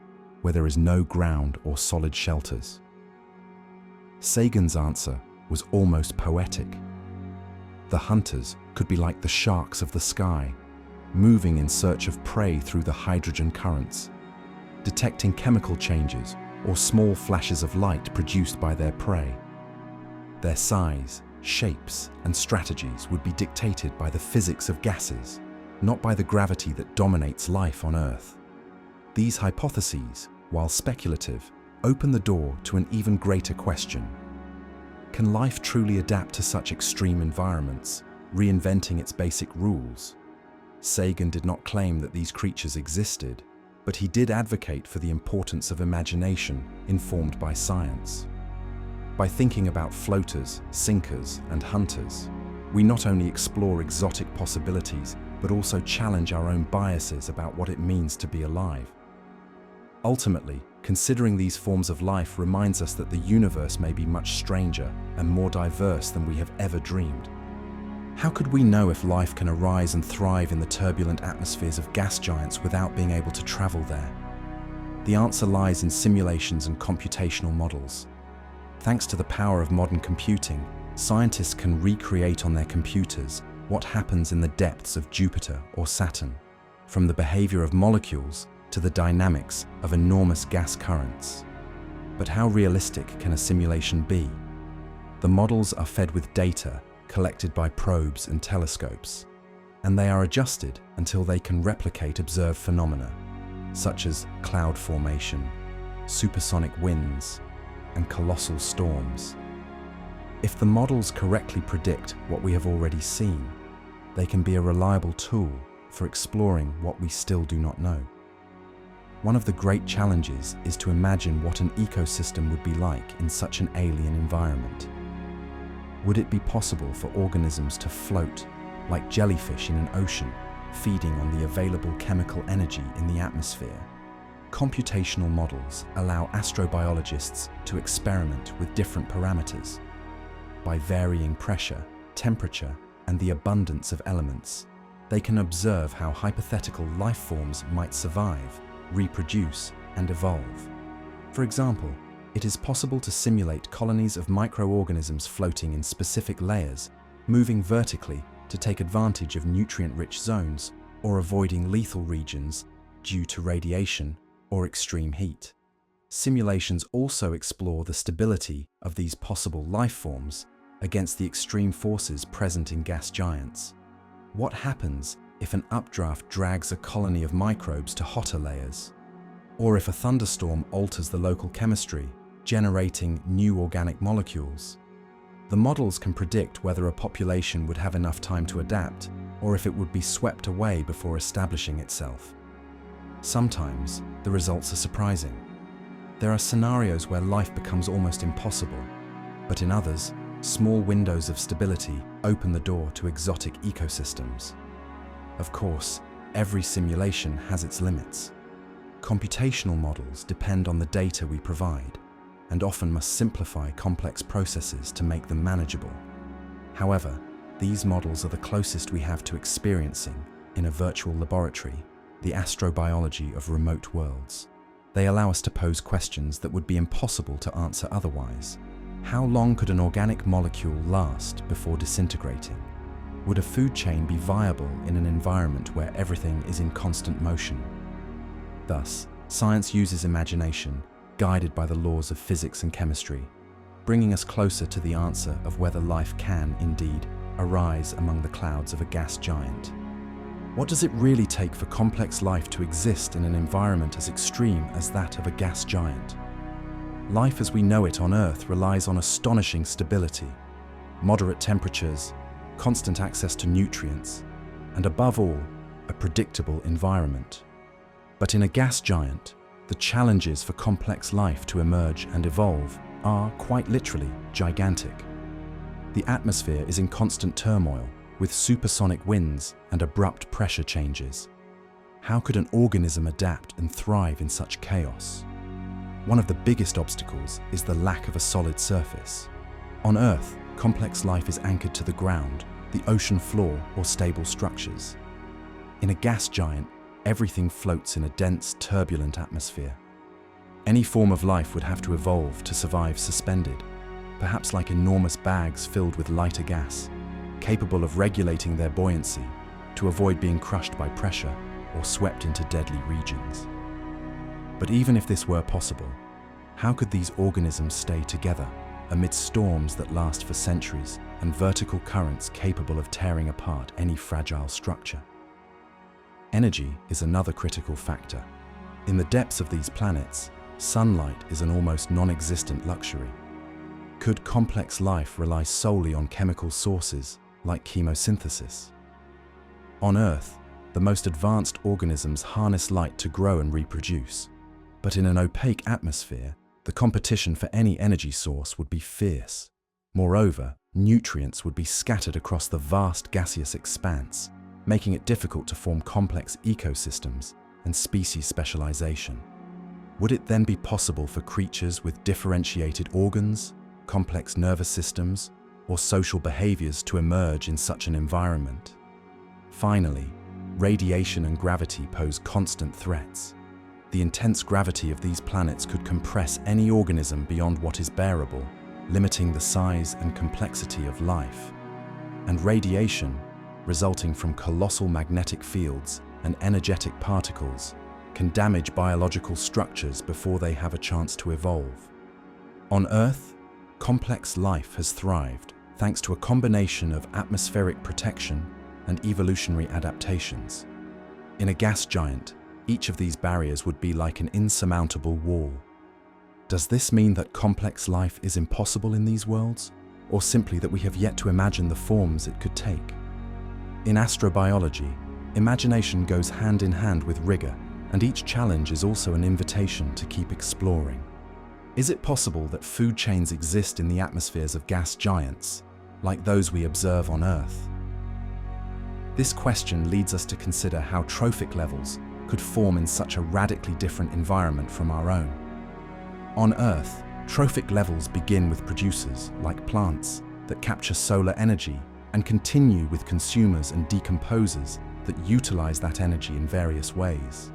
where there is no ground or solid shelters? Sagan's answer was almost poetic. The hunters could be like the sharks of the sky, moving in search of prey through the hydrogen currents, detecting chemical changes or small flashes of light produced by their prey. Their size, shapes, and strategies would be dictated by the physics of gases, not by the gravity that dominates life on Earth. These hypotheses, while speculative, open the door to an even greater question. Can life truly adapt to such extreme environments, reinventing its basic rules? Sagan did not claim that these creatures existed, but he did advocate for the importance of imagination informed by science. By thinking about floaters, sinkers, and hunters, we not only explore exotic possibilities, but also challenge our own biases about what it means to be alive. Ultimately, considering these forms of life reminds us that the universe may be much stranger and more diverse than we have ever dreamed. How could we know if life can arise and thrive in the turbulent atmospheres of gas giants without being able to travel there? The answer lies in simulations and computational models. Thanks to the power of modern computing, scientists can recreate on their computers what happens in the depths of Jupiter or Saturn, from the behavior of molecules to the dynamics of enormous gas currents. But how realistic can a simulation be? The models are fed with data collected by probes and telescopes, and they are adjusted until they can replicate observed phenomena, such as cloud formation, supersonic winds, and colossal storms. If the models correctly predict what we have already seen, they can be a reliable tool for exploring what we still do not know. One of the great challenges is to imagine what an ecosystem would be like in such an alien environment. Would it be possible for organisms to float like jellyfish in an ocean, feeding on the available chemical energy in the atmosphere? Computational models allow astrobiologists to experiment with different parameters. By varying pressure, temperature, and the abundance of elements, they can observe how hypothetical life forms might survive, reproduce, and evolve. For example, it is possible to simulate colonies of microorganisms floating in specific layers, moving vertically to take advantage of nutrient-rich zones or avoiding lethal regions due to radiation or extreme heat. Simulations also explore the stability of these possible life forms against the extreme forces present in gas giants. What happens if an updraft drags a colony of microbes to hotter layers, or if a thunderstorm alters the local chemistry, generating new organic molecules. The models can predict whether a population would have enough time to adapt, or if it would be swept away before establishing itself. Sometimes, the results are surprising. There are scenarios where life becomes almost impossible, but in others, small windows of stability open the door to exotic ecosystems. Of course, every simulation has its limits. Computational models depend on the data we provide, and often must simplify complex processes to make them manageable. However, these models are the closest we have to experiencing, in a virtual laboratory, the astrobiology of remote worlds. They allow us to pose questions that would be impossible to answer otherwise. How long could an organic molecule last before disintegrating? Would a food chain be viable in an environment where everything is in constant motion? Thus, science uses imagination, guided by the laws of physics and chemistry, bringing us closer to the answer of whether life can, indeed, arise among the clouds of a gas giant. What does it really take for complex life to exist in an environment as extreme as that of a gas giant? Life as we know it on Earth relies on astonishing stability, moderate temperatures, constant access to nutrients, and above all, a predictable environment. But in a gas giant, the challenges for complex life to emerge and evolve are, quite literally, gigantic. The atmosphere is in constant turmoil, with supersonic winds and abrupt pressure changes. How could an organism adapt and thrive in such chaos? One of the biggest obstacles is the lack of a solid surface. On Earth, complex life is anchored to the ground, the ocean floor, or stable structures. In a gas giant, everything floats in a dense, turbulent atmosphere. Any form of life would have to evolve to survive suspended, perhaps like enormous bags filled with lighter gas, capable of regulating their buoyancy to avoid being crushed by pressure or swept into deadly regions. But even if this were possible, how could these organisms stay together amidst storms that last for centuries and vertical currents capable of tearing apart any fragile structure? Energy is another critical factor. In the depths of these planets, sunlight is an almost non-existent luxury. Could complex life rely solely on chemical sources like chemosynthesis? On Earth, the most advanced organisms harness light to grow and reproduce. But in an opaque atmosphere, the competition for any energy source would be fierce. Moreover, nutrients would be scattered across the vast gaseous expanse, making it difficult to form complex ecosystems and species specialization. Would it then be possible for creatures with differentiated organs, complex nervous systems, or social behaviors to emerge in such an environment? Finally, radiation and gravity pose constant threats. The intense gravity of these planets could compress any organism beyond what is bearable, limiting the size and complexity of life. And radiation, resulting from colossal magnetic fields and energetic particles, can damage biological structures before they have a chance to evolve. On Earth, complex life has thrived thanks to a combination of atmospheric protection and evolutionary adaptations. In a gas giant, each of these barriers would be like an insurmountable wall. Does this mean that complex life is impossible in these worlds, or simply that we have yet to imagine the forms it could take? In astrobiology, imagination goes hand in hand with rigor, and each challenge is also an invitation to keep exploring. Is it possible that food chains exist in the atmospheres of gas giants, like those we observe on Earth? This question leads us to consider how trophic levels could form in such a radically different environment from our own. On Earth, trophic levels begin with producers, like plants, that capture solar energy and continue with consumers and decomposers that utilize that energy in various ways.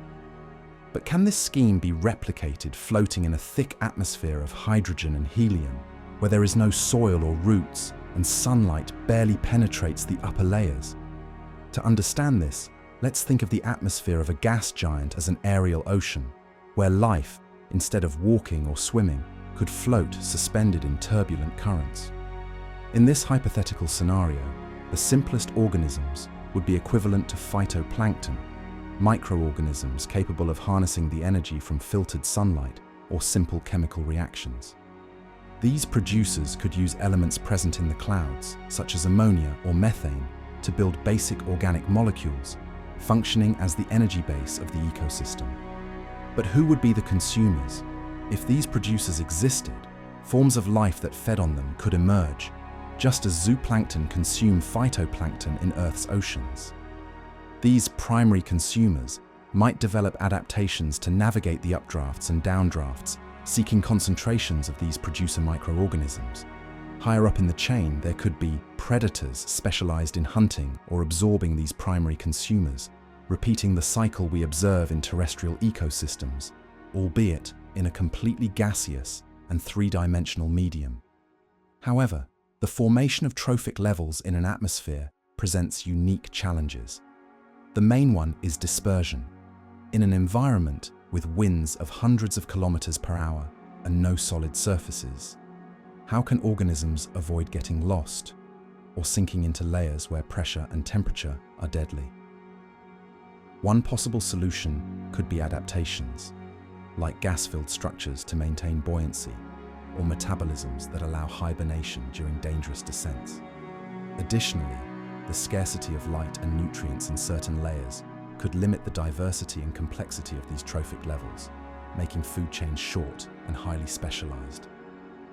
But can this scheme be replicated floating in a thick atmosphere of hydrogen and helium, where there is no soil or roots and sunlight barely penetrates the upper layers? To understand this, let's think of the atmosphere of a gas giant as an aerial ocean, where life, instead of walking or swimming, could float suspended in turbulent currents. In this hypothetical scenario, the simplest organisms, would be equivalent to phytoplankton, microorganisms capable of harnessing the energy from filtered sunlight or simple chemical reactions. These producers could use elements present in the clouds, such as ammonia or methane, to build basic organic molecules, functioning as the energy base of the ecosystem. But who would be the consumers? If these producers existed, forms of life that fed on them could emerge, just as zooplankton consume phytoplankton in Earth's oceans. These primary consumers might develop adaptations to navigate the updrafts and downdrafts, seeking concentrations of these producer microorganisms. Higher up in the chain, there could be predators specialized in hunting or absorbing these primary consumers, repeating the cycle we observe in terrestrial ecosystems, albeit in a completely gaseous and three-dimensional medium. However, the formation of trophic levels in an atmosphere presents unique challenges. The main one is dispersion. In an environment with winds of hundreds of kilometers per hour and no solid surfaces, how can organisms avoid getting lost or sinking into layers where pressure and temperature are deadly? One possible solution could be adaptations, like gas-filled structures to maintain buoyancy, or metabolisms that allow hibernation during dangerous descents. Additionally, the scarcity of light and nutrients in certain layers could limit the diversity and complexity of these trophic levels, making food chains short and highly specialized.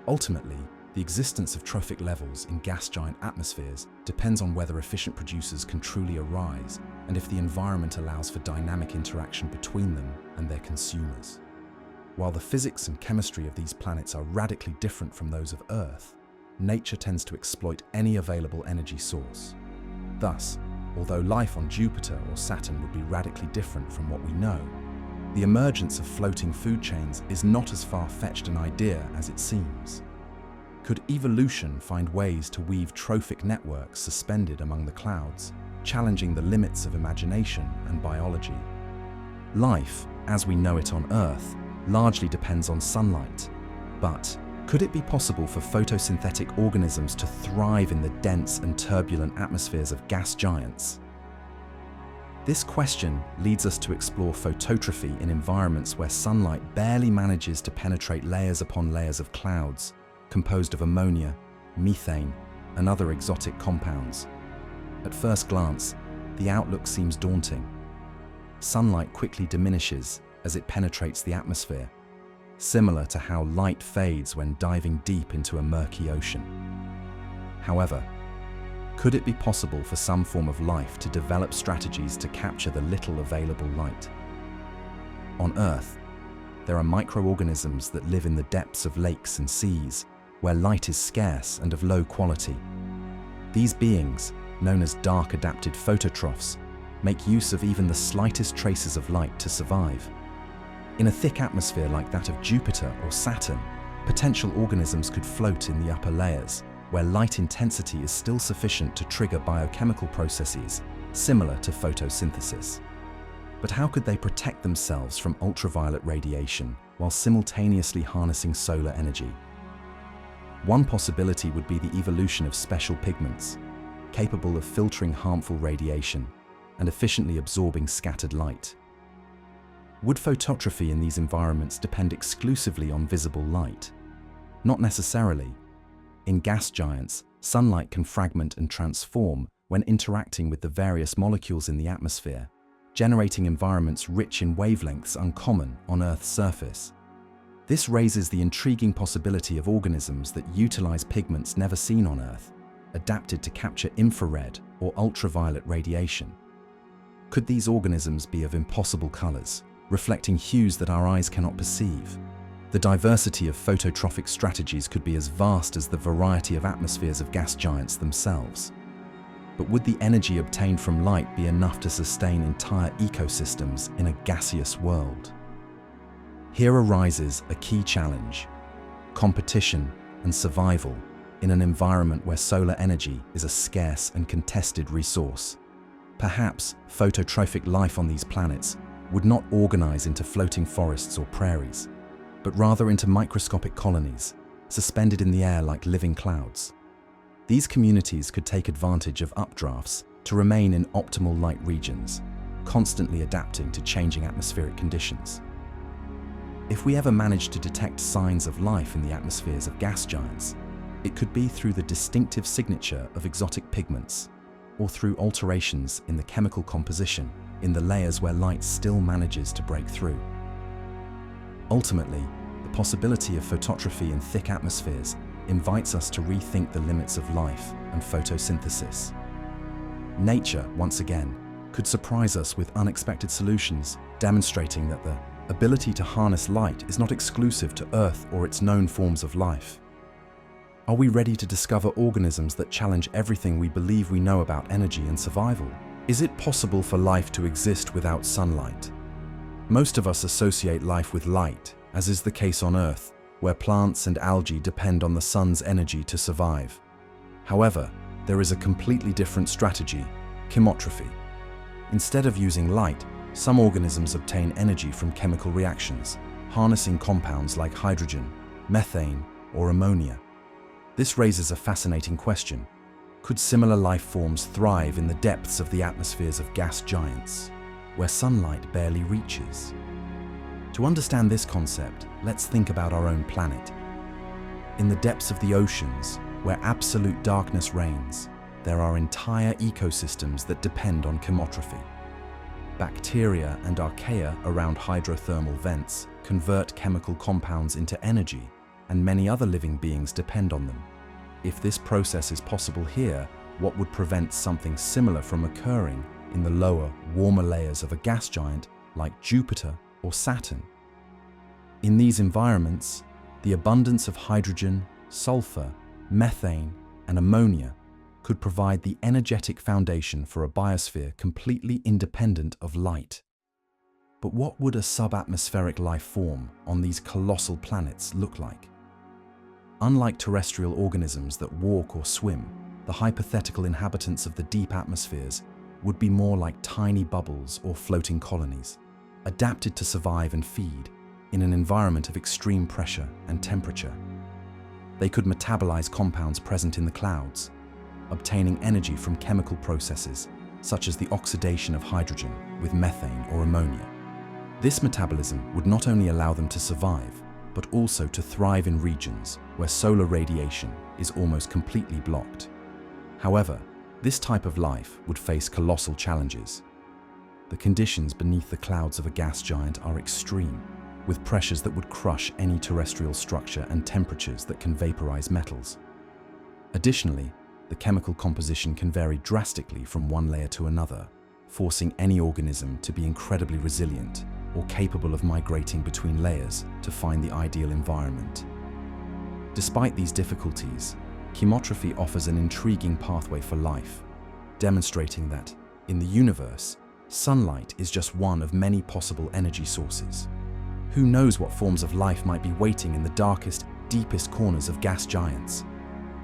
Ultimately, the existence of trophic levels in gas giant atmospheres depends on whether efficient producers can truly arise and if the environment allows for dynamic interaction between them and their consumers. While the physics and chemistry of these planets are radically different from those of Earth, nature tends to exploit any available energy source. Thus, although life on Jupiter or Saturn would be radically different from what we know, the emergence of floating food chains is not as far-fetched an idea as it seems. Could evolution find ways to weave trophic networks suspended among the clouds, challenging the limits of imagination and biology? Life, as we know it on Earth, largely depends on sunlight, but could it be possible for photosynthetic organisms to thrive in the dense and turbulent atmospheres of gas giants? This question leads us to explore phototrophy in environments where sunlight barely manages to penetrate layers upon layers of clouds composed of ammonia, methane, and other exotic compounds. At first glance, the outlook seems daunting. Sunlight quickly diminishes as it penetrates the atmosphere, similar to how light fades when diving deep into a murky ocean. However, could it be possible for some form of life to develop strategies to capture the little available light? On Earth, there are microorganisms that live in the depths of lakes and seas, where light is scarce and of low quality. These beings, known as dark-adapted phototrophs, make use of even the slightest traces of light to survive. In a thick atmosphere like that of Jupiter or Saturn, potential organisms could float in the upper layers, where light intensity is still sufficient to trigger biochemical processes similar to photosynthesis. But how could they protect themselves from ultraviolet radiation while simultaneously harnessing solar energy? One possibility would be the evolution of special pigments, capable of filtering harmful radiation and efficiently absorbing scattered light. Would phototrophy in these environments depend exclusively on visible light? Not necessarily. In gas giants, sunlight can fragment and transform when interacting with the various molecules in the atmosphere, generating environments rich in wavelengths uncommon on Earth's surface. This raises the intriguing possibility of organisms that utilize pigments never seen on Earth, adapted to capture infrared or ultraviolet radiation. Could these organisms be of impossible colors, reflecting hues that our eyes cannot perceive? The diversity of phototrophic strategies could be as vast as the variety of atmospheres of gas giants themselves. But would the energy obtained from light be enough to sustain entire ecosystems in a gaseous world? Here arises a key challenge: competition and survival in an environment where solar energy is a scarce and contested resource. Perhaps phototrophic life on these planets would not organize into floating forests or prairies, but rather into microscopic colonies, suspended in the air like living clouds. These communities could take advantage of updrafts to remain in optimal light regions, constantly adapting to changing atmospheric conditions. If we ever manage to detect signs of life in the atmospheres of gas giants, it could be through the distinctive signature of exotic pigments, or through alterations in the chemical composition in the layers where light still manages to break through. Ultimately, the possibility of phototrophy in thick atmospheres invites us to rethink the limits of life and photosynthesis. Nature, once again, could surprise us with unexpected solutions, demonstrating that the ability to harness light is not exclusive to Earth or its known forms of life. Are we ready to discover organisms that challenge everything we believe we know about energy and survival? Is it possible for life to exist without sunlight? Most of us associate life with light, as is the case on Earth, where plants and algae depend on the sun's energy to survive. However, there is a completely different strategy: chemotrophy. Instead of using light, some organisms obtain energy from chemical reactions, harnessing compounds like hydrogen, methane, or ammonia. This raises a fascinating question. Could similar life forms thrive in the depths of the atmospheres of gas giants, where sunlight barely reaches? To understand this concept, let's think about our own planet. In the depths of the oceans, where absolute darkness reigns, there are entire ecosystems that depend on chemotrophy. Bacteria and archaea around hydrothermal vents convert chemical compounds into energy, and many other living beings depend on them. If this process is possible here, what would prevent something similar from occurring in the lower, warmer layers of a gas giant like Jupiter or Saturn? In these environments, the abundance of hydrogen, sulfur, methane, and ammonia could provide the energetic foundation for a biosphere completely independent of light. But what would a subatmospheric life form on these colossal planets look like? Unlike terrestrial organisms that walk or swim, the hypothetical inhabitants of the deep atmospheres would be more like tiny bubbles or floating colonies, adapted to survive and feed in an environment of extreme pressure and temperature. They could metabolize compounds present in the clouds, obtaining energy from chemical processes such as the oxidation of hydrogen with methane or ammonia. This metabolism would not only allow them to survive, but also to thrive in regions where solar radiation is almost completely blocked. However, this type of life would face colossal challenges. The conditions beneath the clouds of a gas giant are extreme, with pressures that would crush any terrestrial structure and temperatures that can vaporize metals. Additionally, the chemical composition can vary drastically from one layer to another, forcing any organism to be incredibly resilient or capable of migrating between layers to find the ideal environment. Despite these difficulties, chemotrophy offers an intriguing pathway for life, demonstrating that, in the universe, sunlight is just one of many possible energy sources. Who knows what forms of life might be waiting in the darkest, deepest corners of gas giants?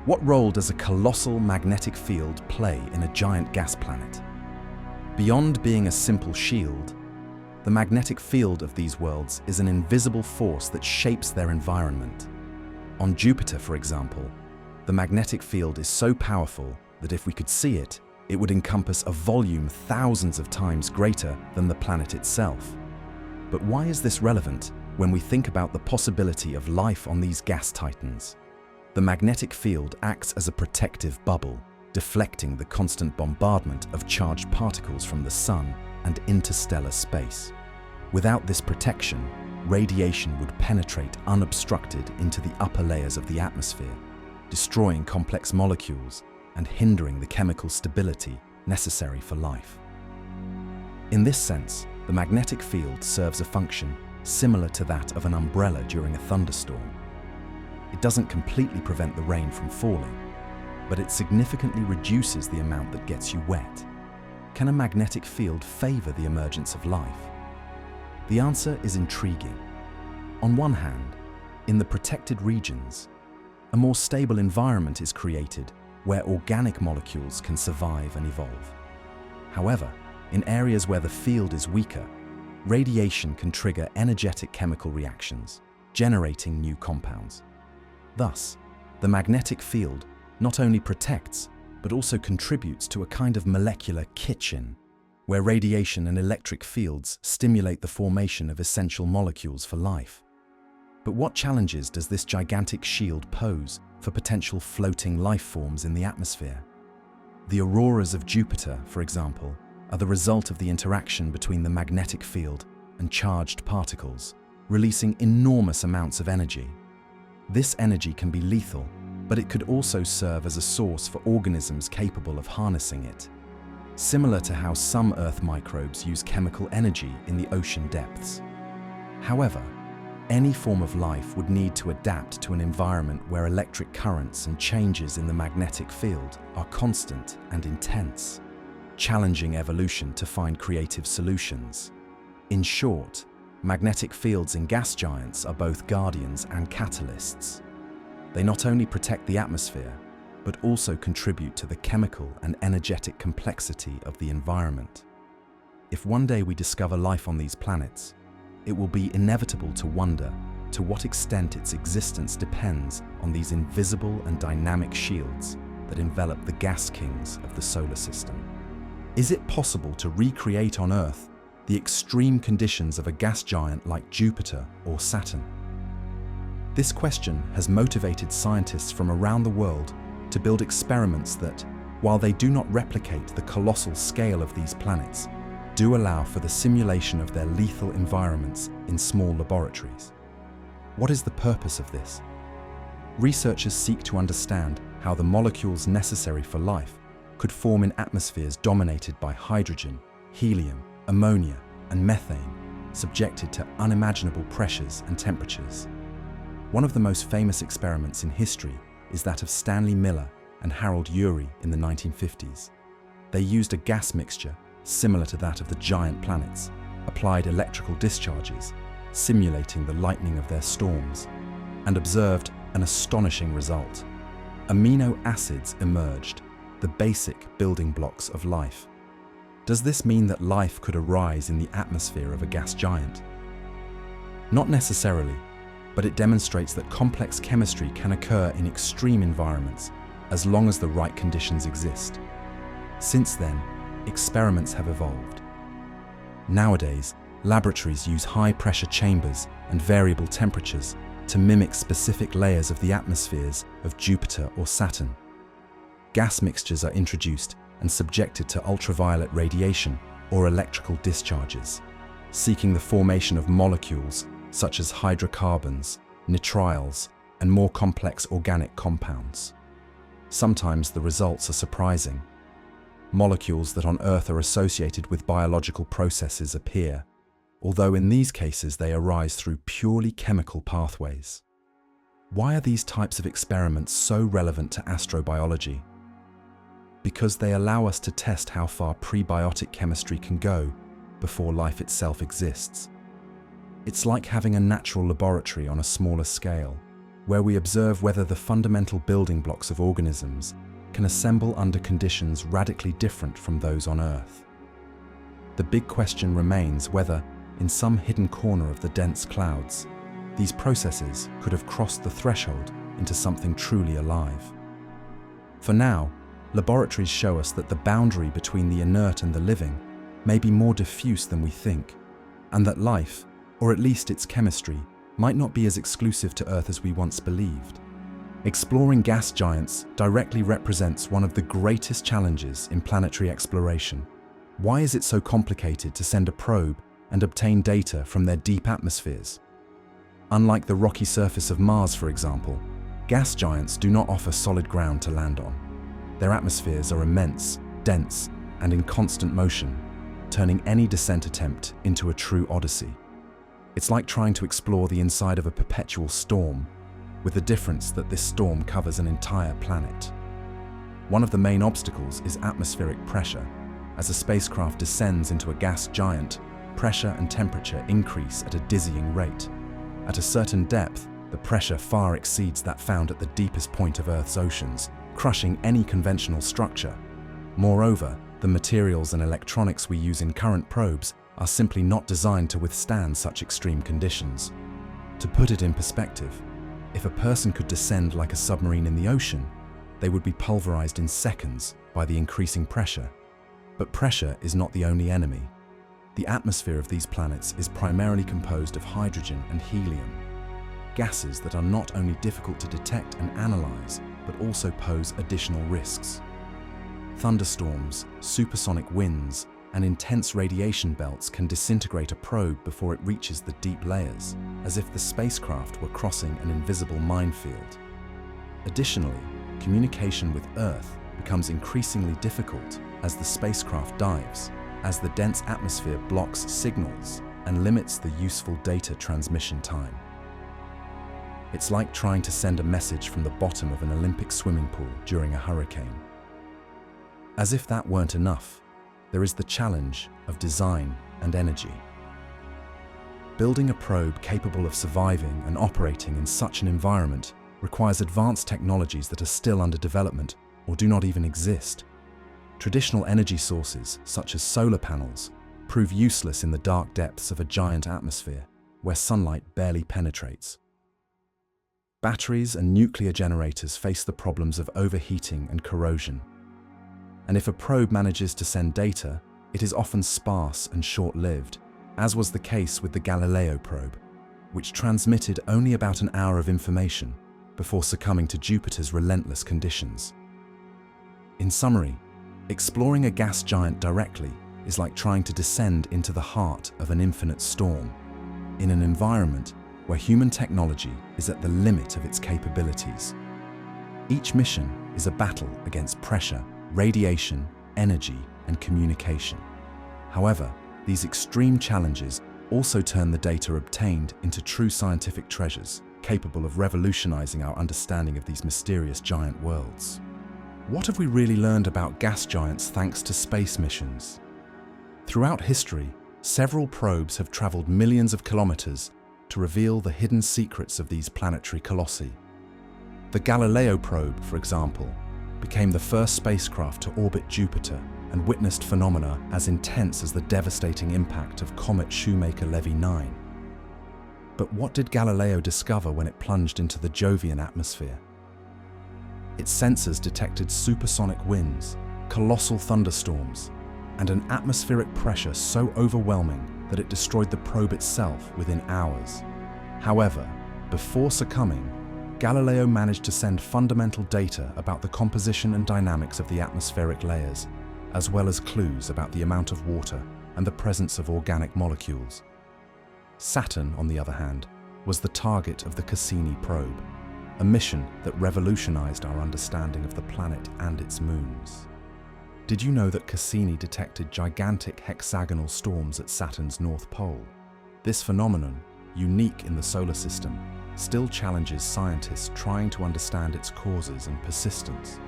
What role does a colossal magnetic field play in a giant gas planet? Beyond being a simple shield, the magnetic field of these worlds is an invisible force that shapes their environment. On Jupiter, for example, the magnetic field is so powerful that if we could see it, it would encompass a volume thousands of times greater than the planet itself. But why is this relevant when we think about the possibility of life on these gas titans? The magnetic field acts as a protective bubble, deflecting the constant bombardment of charged particles from the Sun and interstellar space. Without this protection, radiation would penetrate unobstructed into the upper layers of the atmosphere, destroying complex molecules and hindering the chemical stability necessary for life. In this sense, the magnetic field serves a function similar to that of an umbrella during a thunderstorm. It doesn't completely prevent the rain from falling, but it significantly reduces the amount that gets you wet. Can a magnetic field favor the emergence of life? The answer is intriguing. On one hand, in the protected regions, a more stable environment is created where organic molecules can survive and evolve. However, in areas where the field is weaker, radiation can trigger energetic chemical reactions, generating new compounds. Thus, the magnetic field not only protects, but also contributes to a kind of molecular kitchen, where radiation and electric fields stimulate the formation of essential molecules for life. But what challenges does this gigantic shield pose for potential floating life forms in the atmosphere? The auroras of Jupiter, for example, are the result of the interaction between the magnetic field and charged particles, releasing enormous amounts of energy. This energy can be lethal, but it could also serve as a source for organisms capable of harnessing it, similar to how some Earth microbes use chemical energy in the ocean depths. However, any form of life would need to adapt to an environment where electric currents and changes in the magnetic field are constant and intense, challenging evolution to find creative solutions. In short, magnetic fields in gas giants are both guardians and catalysts. They not only protect the atmosphere, but also contribute to the chemical and energetic complexity of the environment. If one day we discover life on these planets, it will be inevitable to wonder to what extent its existence depends on these invisible and dynamic shields that envelop the gas kings of the solar system. Is it possible to recreate on Earth the extreme conditions of a gas giant like Jupiter or Saturn? This question has motivated scientists from around the world to build experiments that, while they do not replicate the colossal scale of these planets, do allow for the simulation of their lethal environments in small laboratories. What is the purpose of this? Researchers seek to understand how the molecules necessary for life could form in atmospheres dominated by hydrogen, helium, ammonia, and methane, subjected to unimaginable pressures and temperatures. One of the most famous experiments in history is that of Stanley Miller and Harold Urey in the 1950s. They used a gas mixture similar to that of the giant planets, applied electrical discharges, simulating the lightning of their storms, and observed an astonishing result. Amino acids emerged, the basic building blocks of life. Does this mean that life could arise in the atmosphere of a gas giant? Not necessarily, but it demonstrates that complex chemistry can occur in extreme environments as long as the right conditions exist. Since then, experiments have evolved. Nowadays, laboratories use high-pressure chambers and variable temperatures to mimic specific layers of the atmospheres of Jupiter or Saturn. Gas mixtures are introduced and subjected to ultraviolet radiation or electrical discharges, seeking the formation of molecules such as hydrocarbons, nitriles, and more complex organic compounds. Sometimes the results are surprising. Molecules that on Earth are associated with biological processes appear, although in these cases they arise through purely chemical pathways. Why are these types of experiments so relevant to astrobiology? Because they allow us to test how far prebiotic chemistry can go before life itself exists. It's like having a natural laboratory on a smaller scale, where we observe whether the fundamental building blocks of organisms can assemble under conditions radically different from those on Earth. The big question remains whether, in some hidden corner of the dense clouds, these processes could have crossed the threshold into something truly alive. For now, laboratories show us that the boundary between the inert and the living may be more diffuse than we think, and that life, or at least its chemistry, might not be as exclusive to Earth as we once believed. Exploring gas giants directly represents one of the greatest challenges in planetary exploration. Why is it so complicated to send a probe and obtain data from their deep atmospheres? Unlike the rocky surface of Mars, for example, gas giants do not offer solid ground to land on. Their atmospheres are immense, dense, and in constant motion, turning any descent attempt into a true odyssey. It's like trying to explore the inside of a perpetual storm, with the difference that this storm covers an entire planet. One of the main obstacles is atmospheric pressure. As a spacecraft descends into a gas giant, pressure and temperature increase at a dizzying rate. At a certain depth, the pressure far exceeds that found at the deepest point of Earth's oceans, crushing any conventional structure. Moreover, the materials and electronics we use in current probes are simply not designed to withstand such extreme conditions. To put it in perspective, if a person could descend like a submarine in the ocean, they would be pulverized in seconds by the increasing pressure. But pressure is not the only enemy. The atmosphere of these planets is primarily composed of hydrogen and helium, gases that are not only difficult to detect and analyze, but also pose additional risks. Thunderstorms, supersonic winds, and intense radiation belts can disintegrate a probe before it reaches the deep layers, as if the spacecraft were crossing an invisible minefield. Additionally, communication with Earth becomes increasingly difficult as the spacecraft dives, as the dense atmosphere blocks signals and limits the useful data transmission time. It's like trying to send a message from the bottom of an Olympic swimming pool during a hurricane. As if that weren't enough, there is the challenge of design and energy. Building a probe capable of surviving and operating in such an environment requires advanced technologies that are still under development or do not even exist. Traditional energy sources, such as solar panels, prove useless in the dark depths of a giant atmosphere where sunlight barely penetrates. Batteries and nuclear generators face the problems of overheating and corrosion. And if a probe manages to send data, it is often sparse and short-lived, as was the case with the Galileo probe, which transmitted only about an hour of information before succumbing to Jupiter's relentless conditions. In summary, exploring a gas giant directly is like trying to descend into the heart of an infinite storm, in an environment where human technology is at the limit of its capabilities. Each mission is a battle against pressure, radiation, energy, and communication. However, these extreme challenges also turn the data obtained into true scientific treasures, capable of revolutionizing our understanding of these mysterious giant worlds. What have we really learned about gas giants thanks to space missions? Throughout history, several probes have traveled millions of kilometers to reveal the hidden secrets of these planetary colossi. The Galileo probe, for example, became the first spacecraft to orbit Jupiter and witnessed phenomena as intense as the devastating impact of comet Shoemaker-Levy 9. But what did Galileo discover when it plunged into the Jovian atmosphere? Its sensors detected supersonic winds, colossal thunderstorms, and an atmospheric pressure so overwhelming that it destroyed the probe itself within hours. However, before succumbing, Galileo managed to send fundamental data about the composition and dynamics of the atmospheric layers, as well as clues about the amount of water and the presence of organic molecules. Saturn, on the other hand, was the target of the Cassini probe, a mission that revolutionized our understanding of the planet and its moons. Did you know that Cassini detected gigantic hexagonal storms at Saturn's North Pole? This phenomenon, unique in the solar system, still challenges scientists trying to understand its causes and persistence.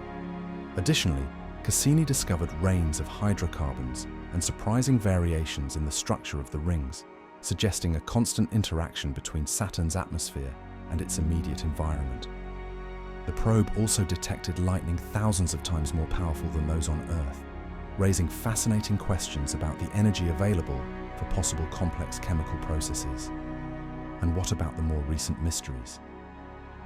Additionally, Cassini discovered rains of hydrocarbons and surprising variations in the structure of the rings, suggesting a constant interaction between Saturn's atmosphere and its immediate environment. The probe also detected lightning thousands of times more powerful than those on Earth, raising fascinating questions about the energy available for possible complex chemical processes. And what about the more recent mysteries?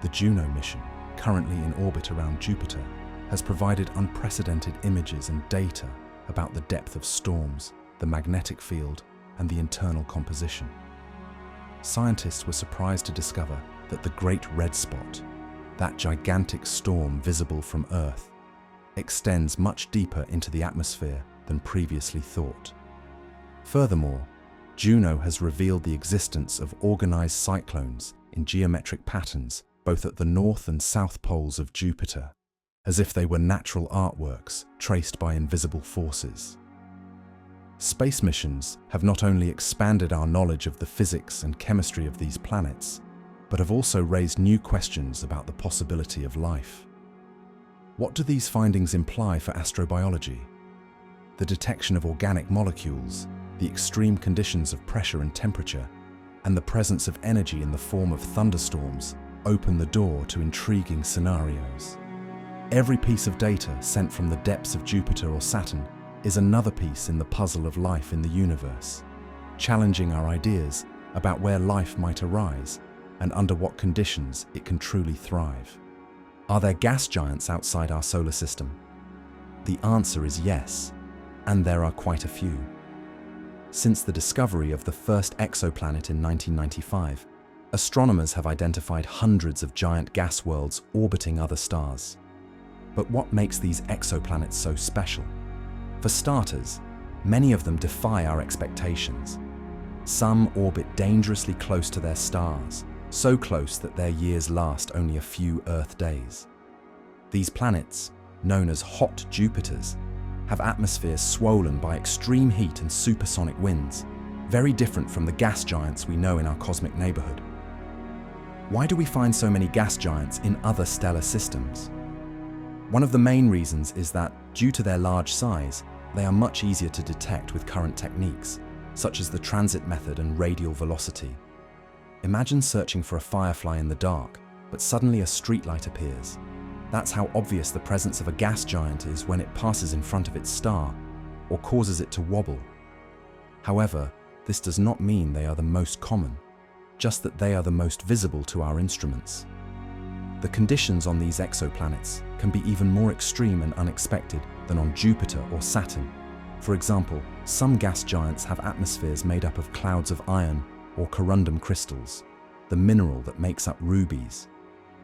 The Juno mission, currently in orbit around Jupiter, has provided unprecedented images and data about the depth of storms, the magnetic field, and the internal composition. Scientists were surprised to discover that the Great Red Spot, that gigantic storm visible from Earth, extends much deeper into the atmosphere than previously thought. Furthermore, Juno has revealed the existence of organized cyclones in geometric patterns both at the north and south poles of Jupiter, as if they were natural artworks traced by invisible forces. Space missions have not only expanded our knowledge of the physics and chemistry of these planets, but have also raised new questions about the possibility of life. What do these findings imply for astrobiology? The detection of organic molecules, the extreme conditions of pressure and temperature, and the presence of energy in the form of thunderstorms open the door to intriguing scenarios. Every piece of data sent from the depths of Jupiter or Saturn is another piece in the puzzle of life in the universe, challenging our ideas about where life might arise and under what conditions it can truly thrive. Are there gas giants outside our solar system? The answer is yes, and there are quite a few. Since the discovery of the first exoplanet in 1995, astronomers have identified hundreds of giant gas worlds orbiting other stars. But what makes these exoplanets so special? For starters, many of them defy our expectations. Some orbit dangerously close to their stars, so close that their years last only a few Earth days. These planets, known as hot Jupiters, have atmospheres swollen by extreme heat and supersonic winds, very different from the gas giants we know in our cosmic neighborhood. Why do we find so many gas giants in other stellar systems? One of the main reasons is that, due to their large size, they are much easier to detect with current techniques, such as the transit method and radial velocity. Imagine searching for a firefly in the dark, but suddenly a streetlight appears. That's how obvious the presence of a gas giant is when it passes in front of its star, or causes it to wobble. However, this does not mean they are the most common, just that they are the most visible to our instruments. The conditions on these exoplanets can be even more extreme and unexpected than on Jupiter or Saturn. For example, some gas giants have atmospheres made up of clouds of iron or corundum crystals, the mineral that makes up rubies.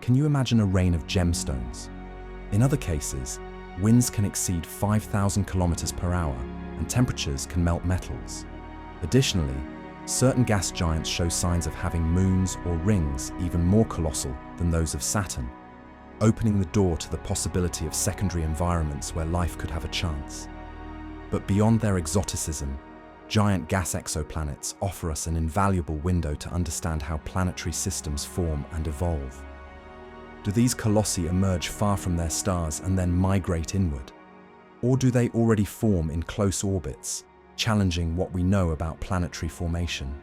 Can you imagine a rain of gemstones? In other cases, winds can exceed 5,000 kilometers per hour and temperatures can melt metals. Additionally, certain gas giants show signs of having moons or rings even more colossal than those of Saturn, opening the door to the possibility of secondary environments where life could have a chance. But beyond their exoticism, giant gas exoplanets offer us an invaluable window to understand how planetary systems form and evolve. Do these colossi emerge far from their stars and then migrate inward? Or do they already form in close orbits, challenging what we know about planetary formation?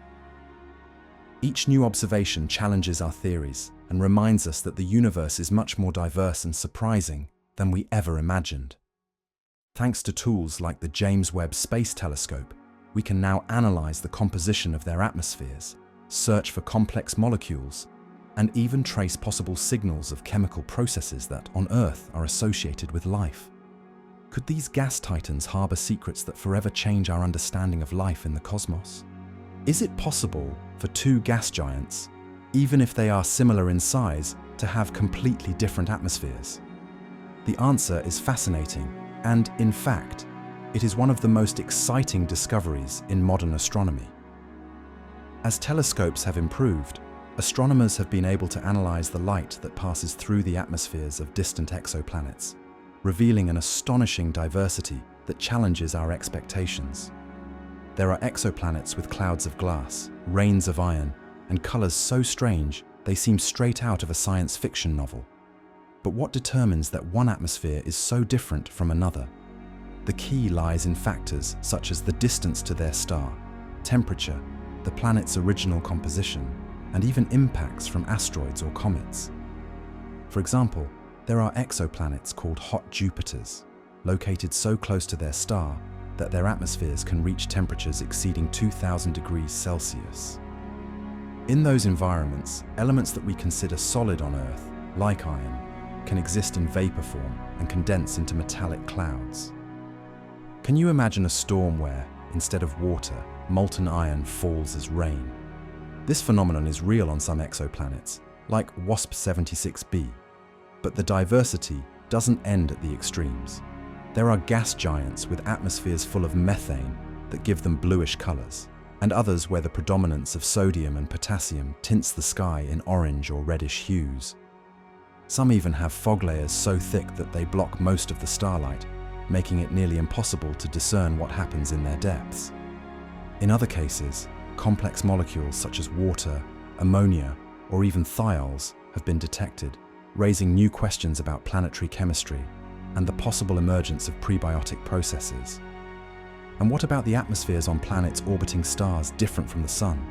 Each new observation challenges our theories and reminds us that the universe is much more diverse and surprising than we ever imagined. Thanks to tools like the James Webb Space Telescope, we can now analyze the composition of their atmospheres, search for complex molecules, and even trace possible signals of chemical processes that, on Earth, are associated with life. Could these gas titans harbor secrets that forever change our understanding of life in the cosmos? Is it possible for two gas giants, even if they are similar in size, to have completely different atmospheres? The answer is fascinating, and in fact, it is one of the most exciting discoveries in modern astronomy. As telescopes have improved, astronomers have been able to analyze the light that passes through the atmospheres of distant exoplanets, revealing an astonishing diversity that challenges our expectations. There are exoplanets with clouds of glass, rains of iron, and colors so strange they seem straight out of a science fiction novel. But what determines that one atmosphere is so different from another? The key lies in factors such as the distance to their star, temperature, the planet's original composition, and even impacts from asteroids or comets. For example, there are exoplanets called hot Jupiters, located so close to their star that their atmospheres can reach temperatures exceeding 2,000 degrees Celsius. In those environments, elements that we consider solid on Earth, like iron, can exist in vapor form and condense into metallic clouds. Can you imagine a storm where, instead of water, molten iron falls as rain? This phenomenon is real on some exoplanets, like WASP-76b, but the diversity doesn't end at the extremes. There are gas giants with atmospheres full of methane that give them bluish colors, and others where the predominance of sodium and potassium tints the sky in orange or reddish hues. Some even have fog layers so thick that they block most of the starlight, making it nearly impossible to discern what happens in their depths. In other cases, complex molecules such as water, ammonia, or even thiols have been detected, raising new questions about planetary chemistry and the possible emergence of prebiotic processes. And what about the atmospheres on planets orbiting stars different from the Sun?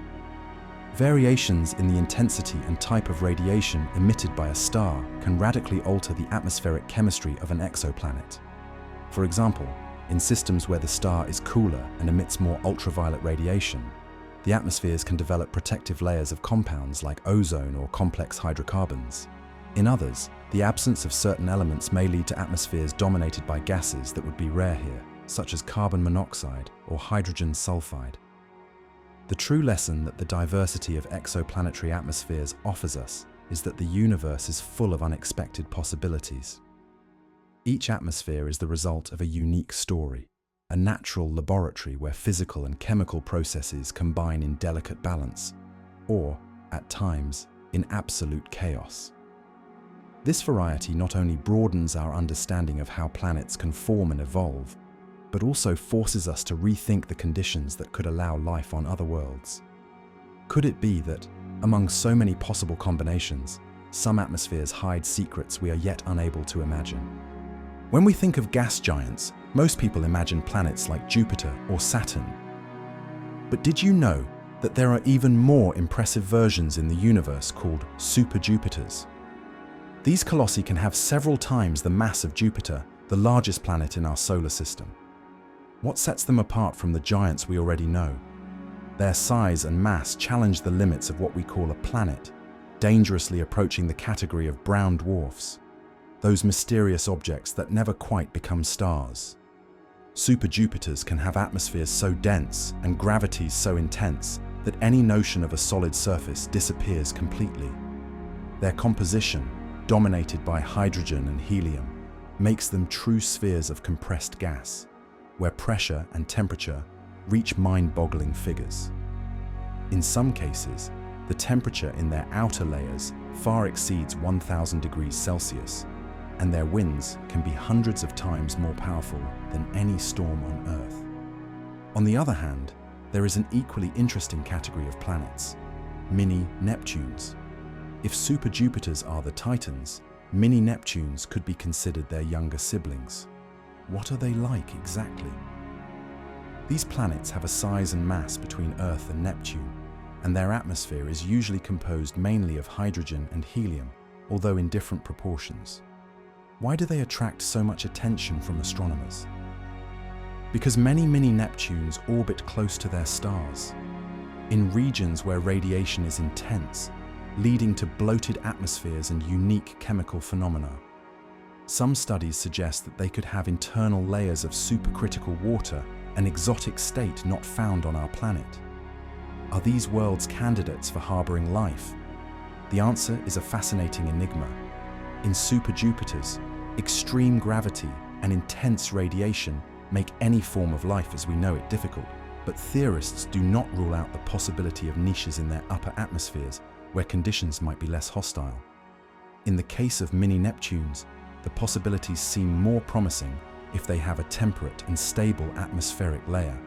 Variations in the intensity and type of radiation emitted by a star can radically alter the atmospheric chemistry of an exoplanet. For example, in systems where the star is cooler and emits more ultraviolet radiation, the atmospheres can develop protective layers of compounds like ozone or complex hydrocarbons. In others, the absence of certain elements may lead to atmospheres dominated by gases that would be rare here, such as carbon monoxide or hydrogen sulfide. The true lesson that the diversity of exoplanetary atmospheres offers us is that the universe is full of unexpected possibilities. Each atmosphere is the result of a unique story, a natural laboratory where physical and chemical processes combine in delicate balance, or, at times, in absolute chaos. This variety not only broadens our understanding of how planets can form and evolve, but also forces us to rethink the conditions that could allow life on other worlds. Could it be that, among so many possible combinations, some atmospheres hide secrets we are yet unable to imagine? When we think of gas giants, most people imagine planets like Jupiter or Saturn. But did you know that there are even more impressive versions in the universe called super-Jupiters? These colossi can have several times the mass of Jupiter, the largest planet in our solar system. What sets them apart from the giants we already know? Their size and mass challenge the limits of what we call a planet, dangerously approaching the category of brown dwarfs, those mysterious objects that never quite become stars. Super-Jupiters can have atmospheres so dense and gravities so intense that any notion of a solid surface disappears completely. Their composition, dominated by hydrogen and helium, makes them true spheres of compressed gas, where pressure and temperature reach mind-boggling figures. In some cases, the temperature in their outer layers far exceeds 1000 degrees Celsius, and their winds can be hundreds of times more powerful than any storm on Earth. On the other hand, there is an equally interesting category of planets, mini-Neptunes. If super-Jupiters are the Titans, mini-Neptunes could be considered their younger siblings. What are they like exactly? These planets have a size and mass between Earth and Neptune, and their atmosphere is usually composed mainly of hydrogen and helium, although in different proportions. Why do they attract so much attention from astronomers? Because many mini-Neptunes orbit close to their stars, in regions where radiation is intense, leading to bloated atmospheres and unique chemical phenomena. Some studies suggest that they could have internal layers of supercritical water, an exotic state not found on our planet. Are these worlds candidates for harboring life? The answer is a fascinating enigma. In super-Jupiters, extreme gravity and intense radiation make any form of life as we know it difficult, but theorists do not rule out the possibility of niches in their upper atmospheres where conditions might be less hostile. In the case of mini-Neptunes, the possibilities seem more promising if they have a temperate and stable atmospheric layer.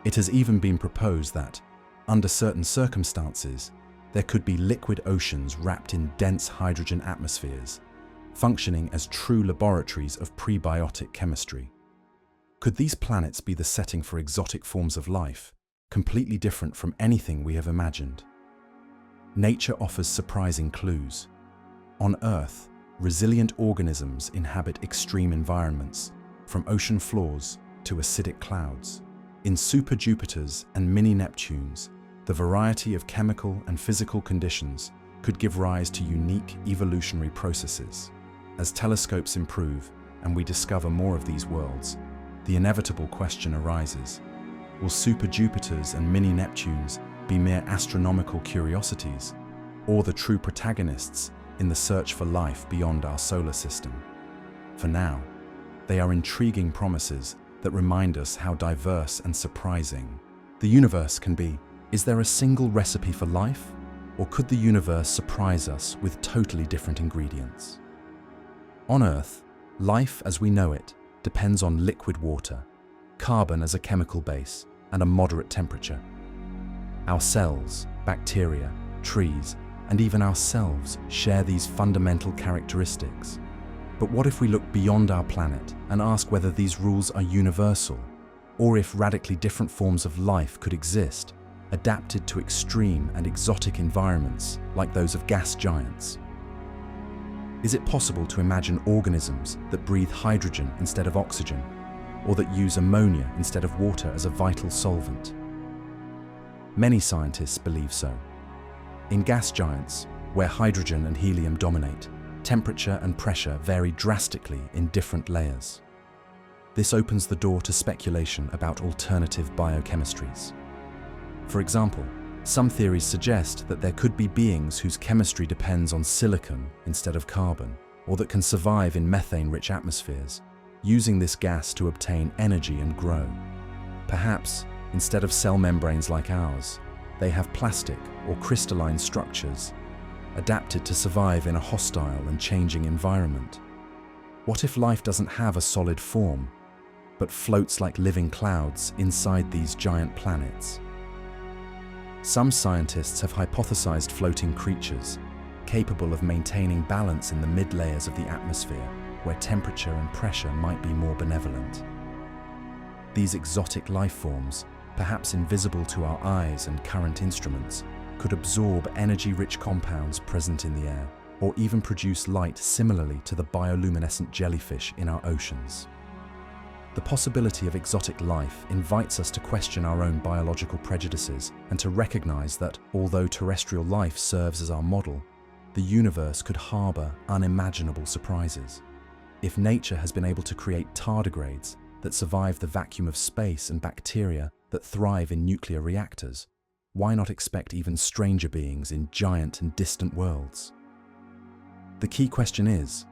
It has even been proposed that, under certain circumstances, there could be liquid oceans wrapped in dense hydrogen atmospheres, functioning as true laboratories of prebiotic chemistry. Could these planets be the setting for exotic forms of life, completely different from anything we have imagined? Nature offers surprising clues. On Earth, resilient organisms inhabit extreme environments, from ocean floors to acidic clouds. In super-Jupiters and mini-Neptunes, the variety of chemical and physical conditions could give rise to unique evolutionary processes. As telescopes improve and we discover more of these worlds, the inevitable question arises: will super-Jupiters and mini-Neptunes be mere astronomical curiosities, or the true protagonists in the search for life beyond our solar system? For now, they are intriguing promises that remind us how diverse and surprising the universe can be. Is there a single recipe for life, or could the universe surprise us with totally different ingredients? On Earth, life as we know it depends on liquid water, carbon as a chemical base, and a moderate temperature. Our cells, bacteria, trees, and even ourselves share these fundamental characteristics. But what if we look beyond our planet and ask whether these rules are universal, or if radically different forms of life could exist, adapted to extreme and exotic environments like those of gas giants? Is it possible to imagine organisms that breathe hydrogen instead of oxygen, or that use ammonia instead of water as a vital solvent? Many scientists believe so. In gas giants, where hydrogen and helium dominate, temperature and pressure vary drastically in different layers. This opens the door to speculation about alternative biochemistries. For example, some theories suggest that there could be beings whose chemistry depends on silicon instead of carbon, or that can survive in methane-rich atmospheres, using this gas to obtain energy and grow. Perhaps, instead of cell membranes like ours, they have plastic or crystalline structures, adapted to survive in a hostile and changing environment. What if life doesn't have a solid form, but floats like living clouds inside these giant planets? Some scientists have hypothesized floating creatures, capable of maintaining balance in the mid-layers of the atmosphere, where temperature and pressure might be more benevolent. These exotic life forms, perhaps invisible to our eyes and current instruments, could absorb energy-rich compounds present in the air, or even produce light similarly to the bioluminescent jellyfish in our oceans. The possibility of exotic life invites us to question our own biological prejudices and to recognize that, although terrestrial life serves as our model, the universe could harbor unimaginable surprises. If nature has been able to create tardigrades that survive the vacuum of space and bacteria that thrive in nuclear reactors, why not expect even stranger beings in giant and distant worlds? The key question is,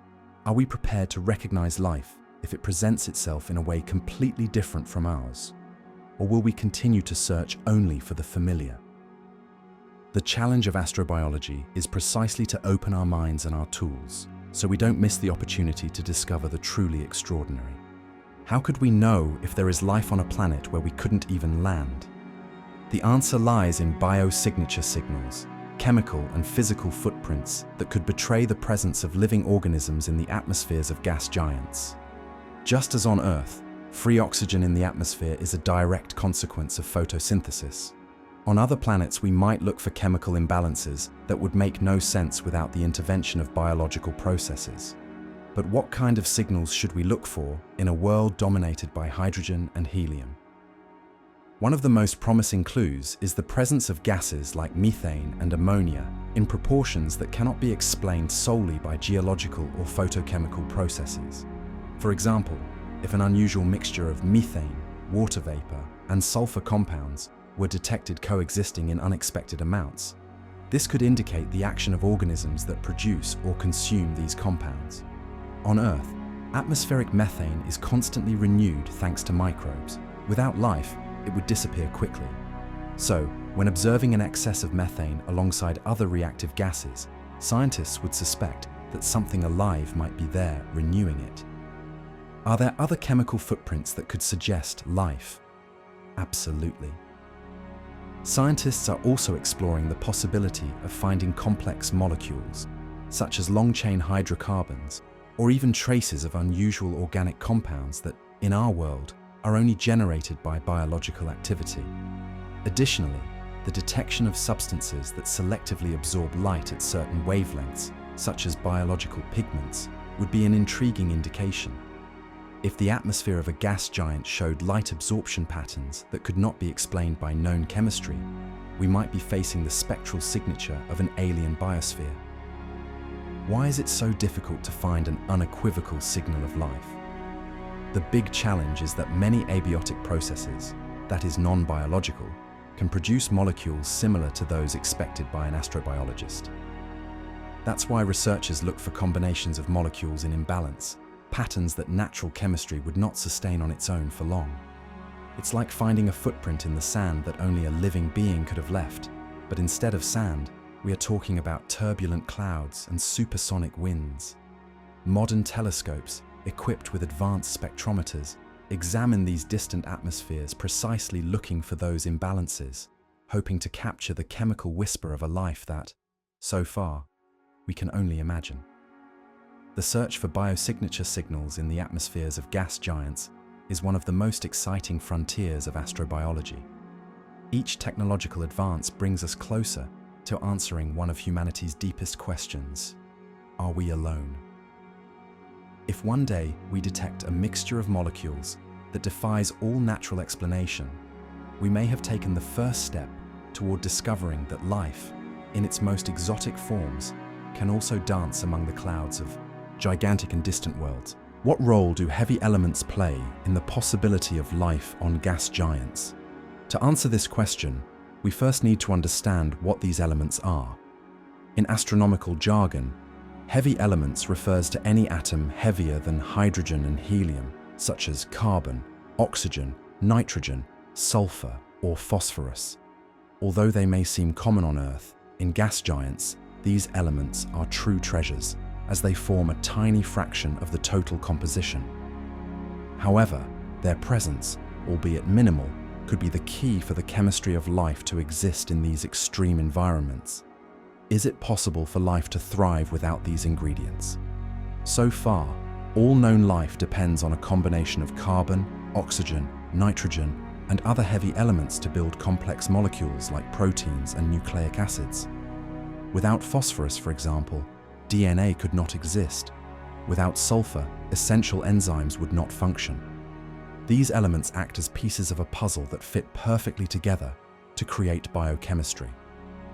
are we prepared to recognize life if it presents itself in a way completely different from ours? Or will we continue to search only for the familiar? The challenge of astrobiology is precisely to open our minds and our tools, so we don't miss the opportunity to discover the truly extraordinary. How could we know if there is life on a planet where we couldn't even land? The answer lies in biosignature signals, chemical and physical footprints that could betray the presence of living organisms in the atmospheres of gas giants. Just as on Earth, free oxygen in the atmosphere is a direct consequence of photosynthesis. On other planets, we might look for chemical imbalances that would make no sense without the intervention of biological processes. But what kind of signals should we look for in a world dominated by hydrogen and helium? One of the most promising clues is the presence of gases like methane and ammonia in proportions that cannot be explained solely by geological or photochemical processes. For example, if an unusual mixture of methane, water vapor, and sulfur compounds were detected coexisting in unexpected amounts, this could indicate the action of organisms that produce or consume these compounds. On Earth, atmospheric methane is constantly renewed thanks to microbes. Without life, it would disappear quickly. So, when observing an excess of methane alongside other reactive gases, scientists would suspect that something alive might be there renewing it. Are there other chemical footprints that could suggest life? Absolutely. Scientists are also exploring the possibility of finding complex molecules, such as long-chain hydrocarbons, or even traces of unusual organic compounds that, in our world, are only generated by biological activity. Additionally, the detection of substances that selectively absorb light at certain wavelengths, such as biological pigments, would be an intriguing indication. If the atmosphere of a gas giant showed light absorption patterns that could not be explained by known chemistry, we might be facing the spectral signature of an alien biosphere. Why is it so difficult to find an unequivocal signal of life? The big challenge is that many abiotic processes, that is non-biological, can produce molecules similar to those expected by an astrobiologist. That's why researchers look for combinations of molecules in imbalance, patterns that natural chemistry would not sustain on its own for long. It's like finding a footprint in the sand that only a living being could have left, but instead of sand, we are talking about turbulent clouds and supersonic winds. Modern telescopes, equipped with advanced spectrometers, examine these distant atmospheres precisely looking for those imbalances, hoping to capture the chemical whisper of a life that, so far, we can only imagine. The search for biosignature signals in the atmospheres of gas giants is one of the most exciting frontiers of astrobiology. Each technological advance brings us closer to answering one of humanity's deepest questions: are we alone? If one day we detect a mixture of molecules that defies all natural explanation, we may have taken the first step toward discovering that life, in its most exotic forms, can also dance among the clouds of gigantic and distant worlds. What role do heavy elements play in the possibility of life on gas giants? To answer this question, we first need to understand what these elements are. In astronomical jargon, heavy elements refers to any atom heavier than hydrogen and helium, such as carbon, oxygen, nitrogen, sulfur, or phosphorus. Although they may seem common on Earth, in gas giants, these elements are true treasures, as they form a tiny fraction of the total composition. However, their presence, albeit minimal, could be the key for the chemistry of life to exist in these extreme environments. Is it possible for life to thrive without these ingredients? So far, all known life depends on a combination of carbon, oxygen, nitrogen, and other heavy elements to build complex molecules like proteins and nucleic acids. Without phosphorus, for example, DNA could not exist. Without sulfur, essential enzymes would not function. These elements act as pieces of a puzzle that fit perfectly together to create biochemistry.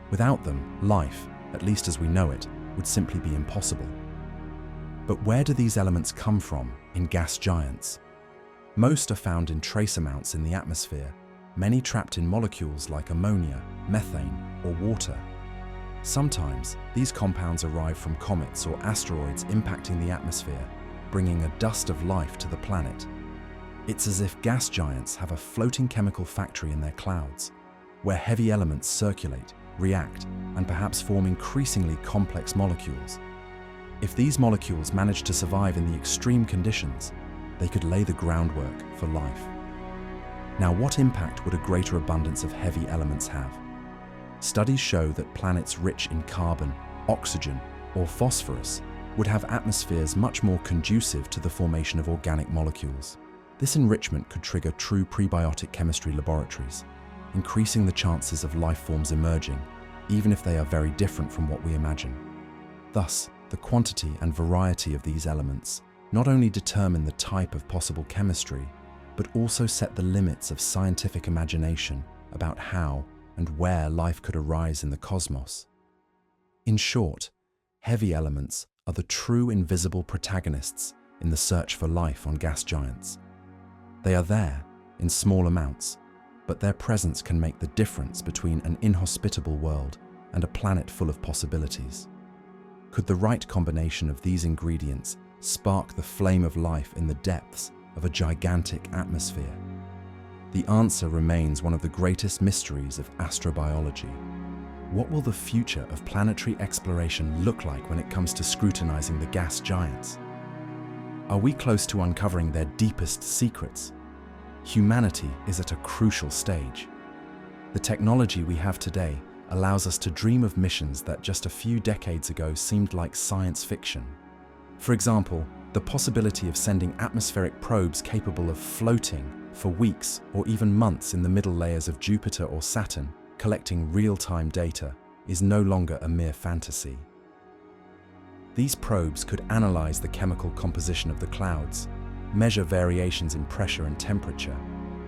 Without them, life, at least as we know it, would simply be impossible. But where do these elements come from in gas giants? Most are found in trace amounts in the atmosphere, many trapped in molecules like ammonia, methane, or water. Sometimes, these compounds arrive from comets or asteroids impacting the atmosphere, bringing a dust of life to the planet. It's as if gas giants have a floating chemical factory in their clouds, where heavy elements circulate, react, and perhaps form increasingly complex molecules. If these molecules manage to survive in the extreme conditions, they could lay the groundwork for life. Now, what impact would a greater abundance of heavy elements have? Studies show that planets rich in carbon, oxygen, or phosphorus would have atmospheres much more conducive to the formation of organic molecules. This enrichment could trigger true prebiotic chemistry laboratories, increasing the chances of life forms emerging, even if they are very different from what we imagine. Thus, the quantity and variety of these elements not only determine the type of possible chemistry, but also set the limits of scientific imagination about how and where life could arise in the cosmos. In short, heavy elements are the true invisible protagonists in the search for life on gas giants. They are there in small amounts, but their presence can make the difference between an inhospitable world and a planet full of possibilities. Could the right combination of these ingredients spark the flame of life in the depths of a gigantic atmosphere? The answer remains one of the greatest mysteries of astrobiology. What will the future of planetary exploration look like when it comes to scrutinizing the gas giants? Are we close to uncovering their deepest secrets? Humanity is at a crucial stage. The technology we have today allows us to dream of missions that just a few decades ago seemed like science fiction. For example, the possibility of sending atmospheric probes capable of floating for weeks or even months in the middle layers of Jupiter or Saturn, collecting real-time data, is no longer a mere fantasy. These probes could analyze the chemical composition of the clouds, measure variations in pressure and temperature,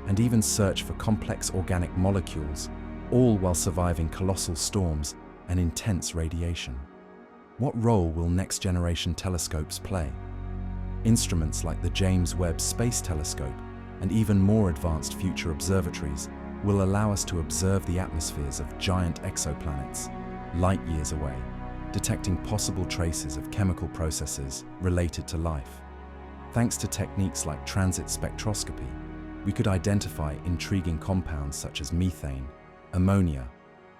and even search for complex organic molecules, all while surviving colossal storms and intense radiation. What role will next-generation telescopes play? Instruments like the James Webb Space Telescope and even more advanced future observatories will allow us to observe the atmospheres of giant exoplanets, light years away, detecting possible traces of chemical processes related to life. Thanks to techniques like transit spectroscopy, we could identify intriguing compounds such as methane, ammonia,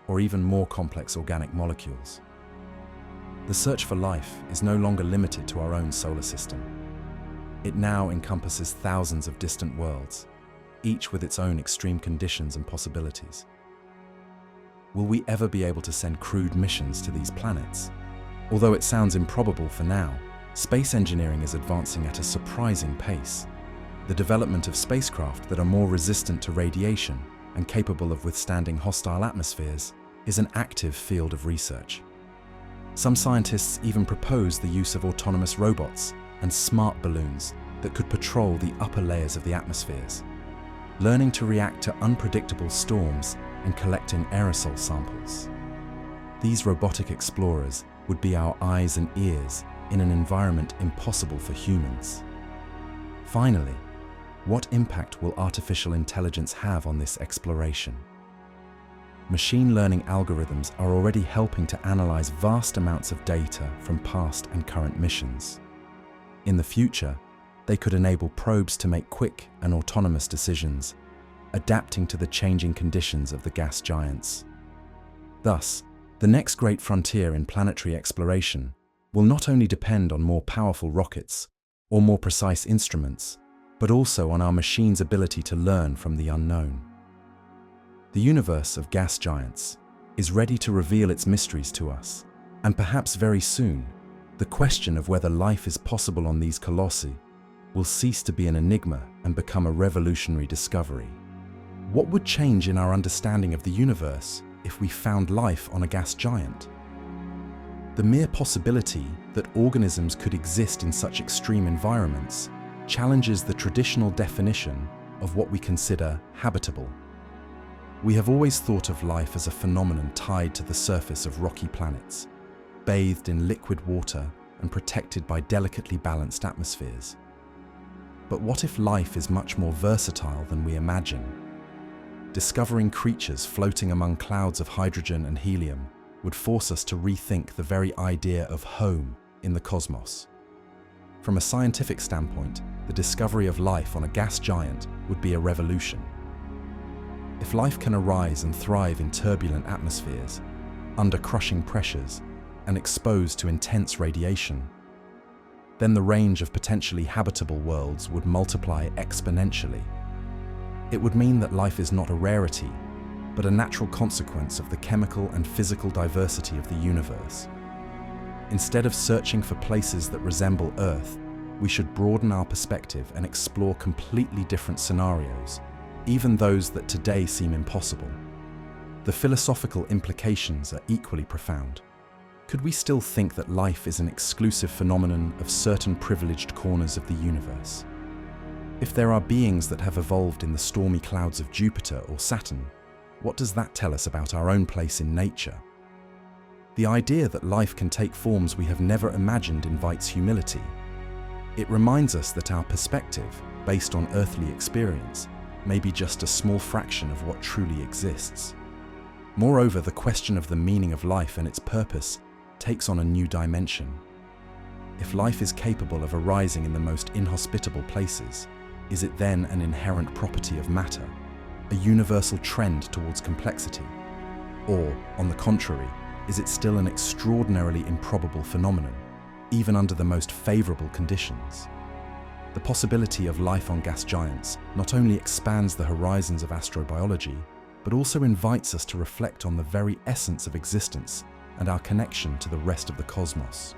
or even more complex organic molecules. The search for life is no longer limited to our own solar system. It now encompasses thousands of distant worlds, each with its own extreme conditions and possibilities. Will we ever be able to send crewed missions to these planets? Although it sounds improbable for now, space engineering is advancing at a surprising pace. The development of spacecraft that are more resistant to radiation and capable of withstanding hostile atmospheres is an active field of research. Some scientists even propose the use of autonomous robots and smart balloons that could patrol the upper layers of the atmospheres, learning to react to unpredictable storms and collecting aerosol samples. These robotic explorers would be our eyes and ears in an environment impossible for humans. Finally, what impact will artificial intelligence have on this exploration? Machine learning algorithms are already helping to analyze vast amounts of data from past and current missions. In the future, they could enable probes to make quick and autonomous decisions, adapting to the changing conditions of the gas giants. Thus, the next great frontier in planetary exploration will not only depend on more powerful rockets or more precise instruments, but also on our machines' ability to learn from the unknown. The universe of gas giants is ready to reveal its mysteries to us, and perhaps very soon, the question of whether life is possible on these colossi will cease to be an enigma and become a revolutionary discovery. What would change in our understanding of the universe if we found life on a gas giant? The mere possibility that organisms could exist in such extreme environments challenges the traditional definition of what we consider habitable. We have always thought of life as a phenomenon tied to the surface of rocky planets, bathed in liquid water and protected by delicately balanced atmospheres. But what if life is much more versatile than we imagine? Discovering creatures floating among clouds of hydrogen and helium would force us to rethink the very idea of home in the cosmos. From a scientific standpoint, the discovery of life on a gas giant would be a revolution. If life can arise and thrive in turbulent atmospheres, under crushing pressures, and exposed to intense radiation, then the range of potentially habitable worlds would multiply exponentially. It would mean that life is not a rarity, but a natural consequence of the chemical and physical diversity of the universe. Instead of searching for places that resemble Earth, we should broaden our perspective and explore completely different scenarios, even those that today seem impossible. The philosophical implications are equally profound. Could we still think that life is an exclusive phenomenon of certain privileged corners of the universe? If there are beings that have evolved in the stormy clouds of Jupiter or Saturn, what does that tell us about our own place in nature? The idea that life can take forms we have never imagined invites humility. It reminds us that our perspective, based on earthly experience, may be just a small fraction of what truly exists. Moreover, the question of the meaning of life and its purpose takes on a new dimension. If life is capable of arising in the most inhospitable places, is it then an inherent property of matter, a universal trend towards complexity? Or, on the contrary, is it still an extraordinarily improbable phenomenon, even under the most favorable conditions? The possibility of life on gas giants not only expands the horizons of astrobiology, but also invites us to reflect on the very essence of existence and our connection to the rest of the cosmos.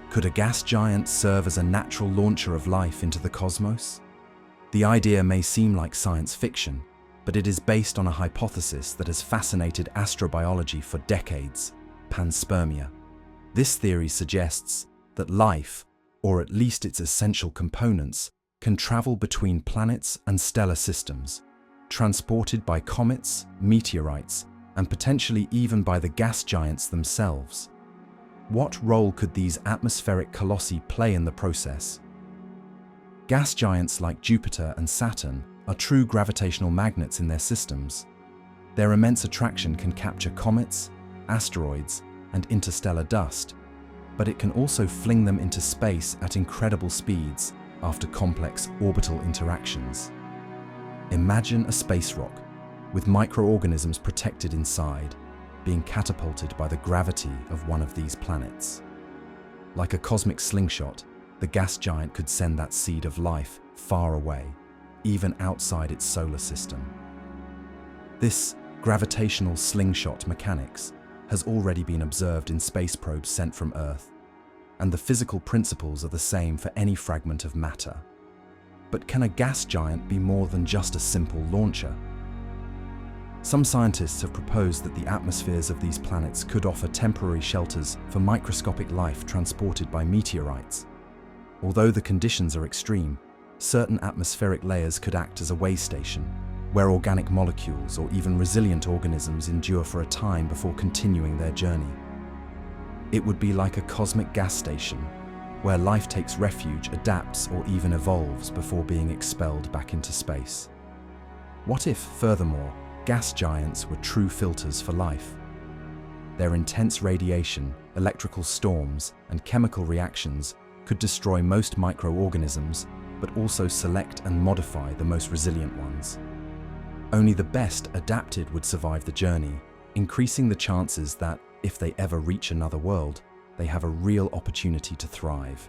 Could a gas giant serve as a natural launcher of life into the cosmos? The idea may seem like science fiction, but it is based on a hypothesis that has fascinated astrobiology for decades: panspermia. This theory suggests that life, or at least its essential components, can travel between planets and stellar systems, transported by comets, meteorites, and potentially even by the gas giants themselves. What role could these atmospheric colossi play in the process? Gas giants like Jupiter and Saturn are true gravitational magnets in their systems. Their immense attraction can capture comets, asteroids, and interstellar dust, but it can also fling them into space at incredible speeds after complex orbital interactions. Imagine a space rock with microorganisms protected inside, being catapulted by the gravity of one of these planets. Like a cosmic slingshot, the gas giant could send that seed of life far away, even outside its solar system. This gravitational slingshot mechanics has already been observed in space probes sent from Earth, and the physical principles are the same for any fragment of matter. But can a gas giant be more than just a simple launcher? Some scientists have proposed that the atmospheres of these planets could offer temporary shelters for microscopic life transported by meteorites. Although the conditions are extreme, certain atmospheric layers could act as a way station, where organic molecules or even resilient organisms endure for a time before continuing their journey. It would be like a cosmic gas station, where life takes refuge, adapts, or even evolves before being expelled back into space. What if, furthermore, gas giants were true filters for life? Their intense radiation, electrical storms, and chemical reactions could destroy most microorganisms, but also select and modify the most resilient ones. Only the best adapted would survive the journey, increasing the chances that, if they ever reach another world, they have a real opportunity to thrive.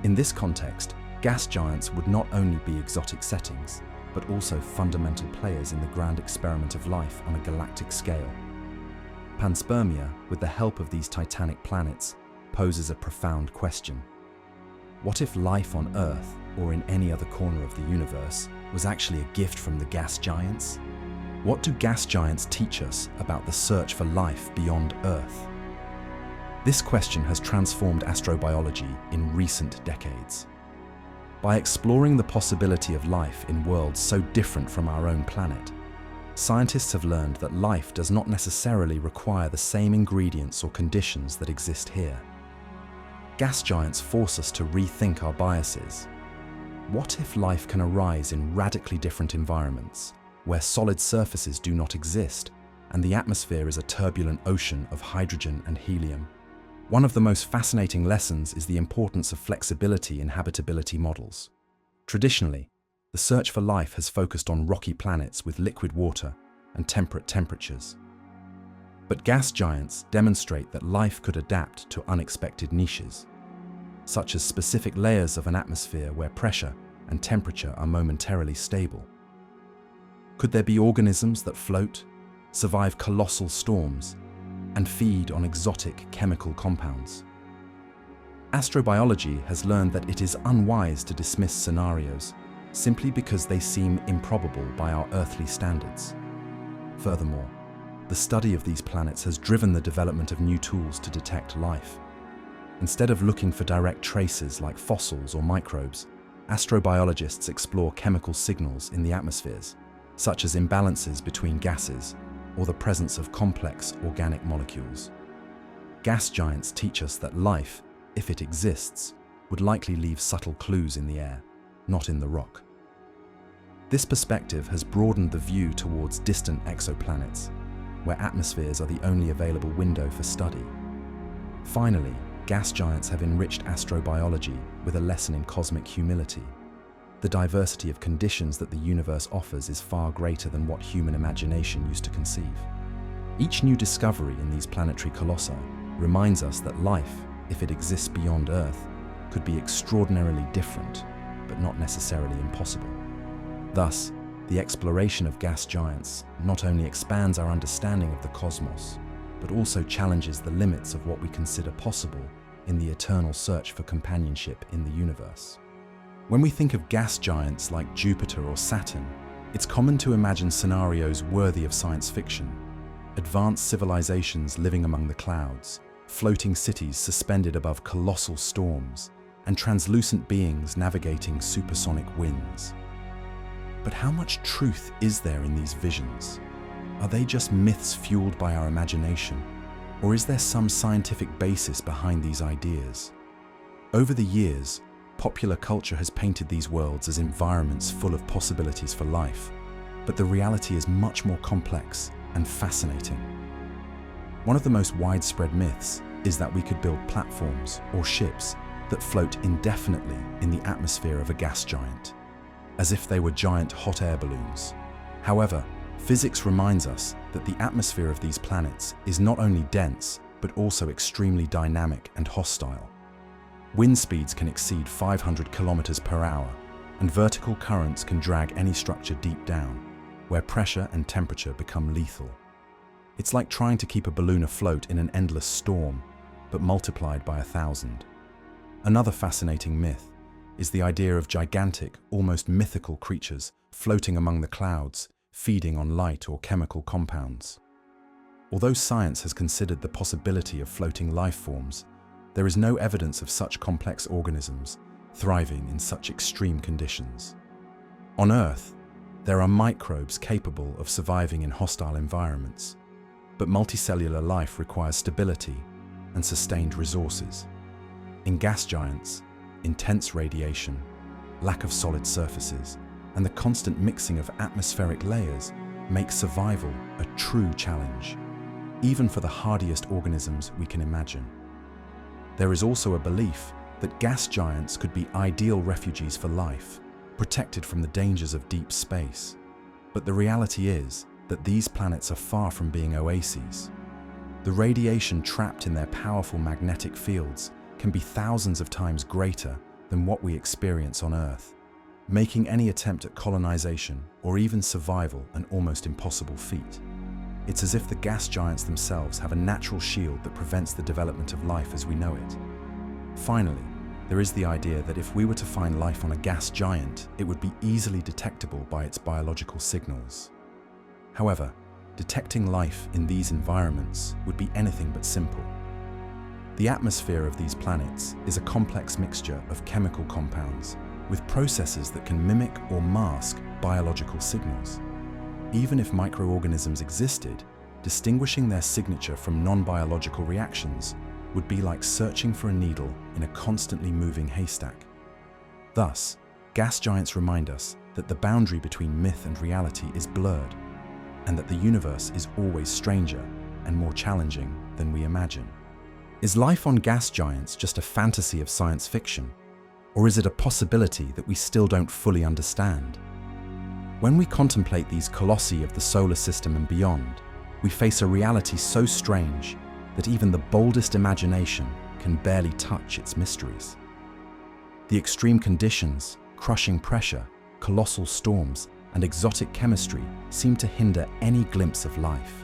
In this context, gas giants would not only be exotic settings, but also fundamental players in the grand experiment of life on a galactic scale. Panspermia, with the help of these titanic planets, poses a profound question. What if life on Earth, or in any other corner of the universe, was actually a gift from the gas giants? What do gas giants teach us about the search for life beyond Earth? This question has transformed astrobiology in recent decades. By exploring the possibility of life in worlds so different from our own planet, scientists have learned that life does not necessarily require the same ingredients or conditions that exist here. Gas giants force us to rethink our biases. What if life can arise in radically different environments, where solid surfaces do not exist, and the atmosphere is a turbulent ocean of hydrogen and helium? One of the most fascinating lessons is the importance of flexibility in habitability models. Traditionally, the search for life has focused on rocky planets with liquid water and temperate temperatures. But gas giants demonstrate that life could adapt to unexpected niches, such as specific layers of an atmosphere where pressure and temperature are momentarily stable. Could there be organisms that float, survive colossal storms, and feed on exotic chemical compounds? Astrobiology has learned that it is unwise to dismiss scenarios simply because they seem improbable by our earthly standards. Furthermore, the study of these planets has driven the development of new tools to detect life. Instead of looking for direct traces like fossils or microbes, astrobiologists explore chemical signals in the atmospheres, such as imbalances between gases or the presence of complex organic molecules. Gas giants teach us that life, if it exists, would likely leave subtle clues in the air, not in the rock. This perspective has broadened the view towards distant exoplanets, where atmospheres are the only available window for study. Finally, gas giants have enriched astrobiology with a lesson in cosmic humility. The diversity of conditions that the universe offers is far greater than what human imagination used to conceive. Each new discovery in these planetary colossi reminds us that life, if it exists beyond Earth, could be extraordinarily different, but not necessarily impossible. Thus, the exploration of gas giants not only expands our understanding of the cosmos, but also challenges the limits of what we consider possible in the eternal search for companionship in the universe. When we think of gas giants like Jupiter or Saturn, it's common to imagine scenarios worthy of science fiction. Advanced civilizations living among the clouds, floating cities suspended above colossal storms, and translucent beings navigating supersonic winds. But how much truth is there in these visions? Are they just myths fueled by our imagination? Or is there some scientific basis behind these ideas? Over the years, popular culture has painted these worlds as environments full of possibilities for life, but the reality is much more complex and fascinating. One of the most widespread myths is that we could build platforms or ships that float indefinitely in the atmosphere of a gas giant, as if they were giant hot air balloons. However, physics reminds us that the atmosphere of these planets is not only dense, but also extremely dynamic and hostile. Wind speeds can exceed 500 kilometers per hour, and vertical currents can drag any structure deep down, where pressure and temperature become lethal. It's like trying to keep a balloon afloat in an endless storm, but multiplied by 1,000. Another fascinating myth is the idea of gigantic, almost mythical creatures floating among the clouds, feeding on light or chemical compounds. Although science has considered the possibility of floating life forms, there is no evidence of such complex organisms thriving in such extreme conditions. On Earth, there are microbes capable of surviving in hostile environments, but multicellular life requires stability, and sustained resources. In gas giants, intense radiation, lack of solid surfaces, and the constant mixing of atmospheric layers make survival a true challenge, even for the hardiest organisms we can imagine. There is also a belief that gas giants could be ideal refuges for life, protected from the dangers of deep space. But the reality is that these planets are far from being oases. The radiation trapped in their powerful magnetic fields can be thousands of times greater than what we experience on Earth, making any attempt at colonization or even survival an almost impossible feat. It's as if the gas giants themselves have a natural shield that prevents the development of life as we know it. Finally, there is the idea that if we were to find life on a gas giant, it would be easily detectable by its biological signals. However, detecting life in these environments would be anything but simple. The atmosphere of these planets is a complex mixture of chemical compounds with processes that can mimic or mask biological signals. Even if microorganisms existed, distinguishing their signature from non-biological reactions would be like searching for a needle in a constantly moving haystack. Thus, gas giants remind us that the boundary between myth and reality is blurred, and that the universe is always stranger and more challenging than we imagine. Is life on gas giants just a fantasy of science fiction, or is it a possibility that we still don't fully understand? When we contemplate these colossi of the solar system and beyond, we face a reality so strange that even the boldest imagination can barely touch its mysteries. The extreme conditions, crushing pressure, colossal storms, and exotic chemistry seem to hinder any glimpse of life.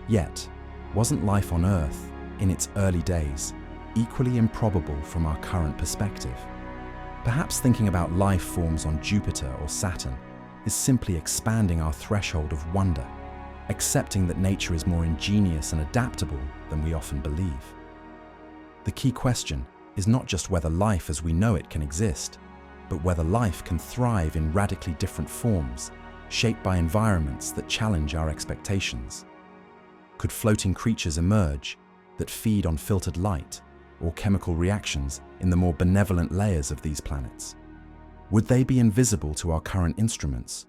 Yet, wasn't life on Earth, in its early days, equally improbable from our current perspective? Perhaps thinking about life forms on Jupiter or Saturn is simply expanding our threshold of wonder, accepting that nature is more ingenious and adaptable than we often believe. The key question is not just whether life as we know it can exist, but whether life can thrive in radically different forms, shaped by environments that challenge our expectations. Could floating creatures emerge that feed on filtered light or chemical reactions in the more benevolent layers of these planets? Would they be invisible to our current instruments,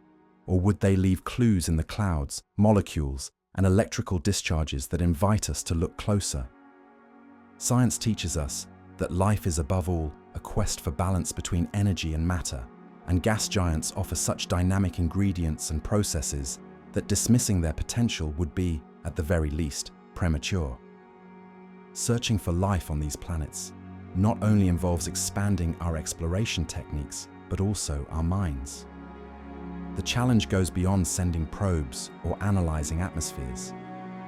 or would they leave clues in the clouds, molecules, and electrical discharges that invite us to look closer? Science teaches us that life is above all a quest for balance between energy and matter, and gas giants offer such dynamic ingredients and processes that dismissing their potential would be, at the very least, premature. Searching for life on these planets not only involves expanding our exploration techniques, but also our minds. The challenge goes beyond sending probes or analyzing atmospheres.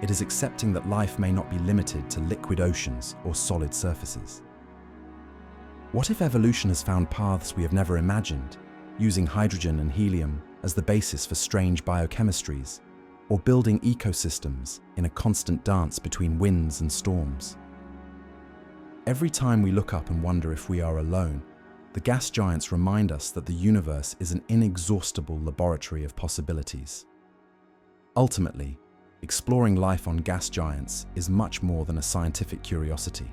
It is accepting that life may not be limited to liquid oceans or solid surfaces. What if evolution has found paths we have never imagined, using hydrogen and helium as the basis for strange biochemistries, or building ecosystems in a constant dance between winds and storms? Every time we look up and wonder if we are alone, the gas giants remind us that the universe is an inexhaustible laboratory of possibilities. Ultimately, exploring life on gas giants is much more than a scientific curiosity.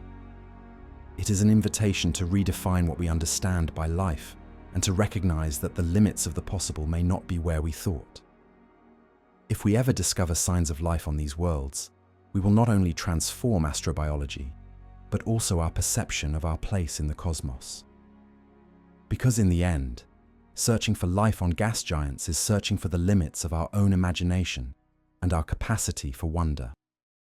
It is an invitation to redefine what we understand by life and to recognize that the limits of the possible may not be where we thought. If we ever discover signs of life on these worlds, we will not only transform astrobiology, but also our perception of our place in the cosmos. Because in the end, searching for life on gas giants is searching for the limits of our own imagination and our capacity for wonder.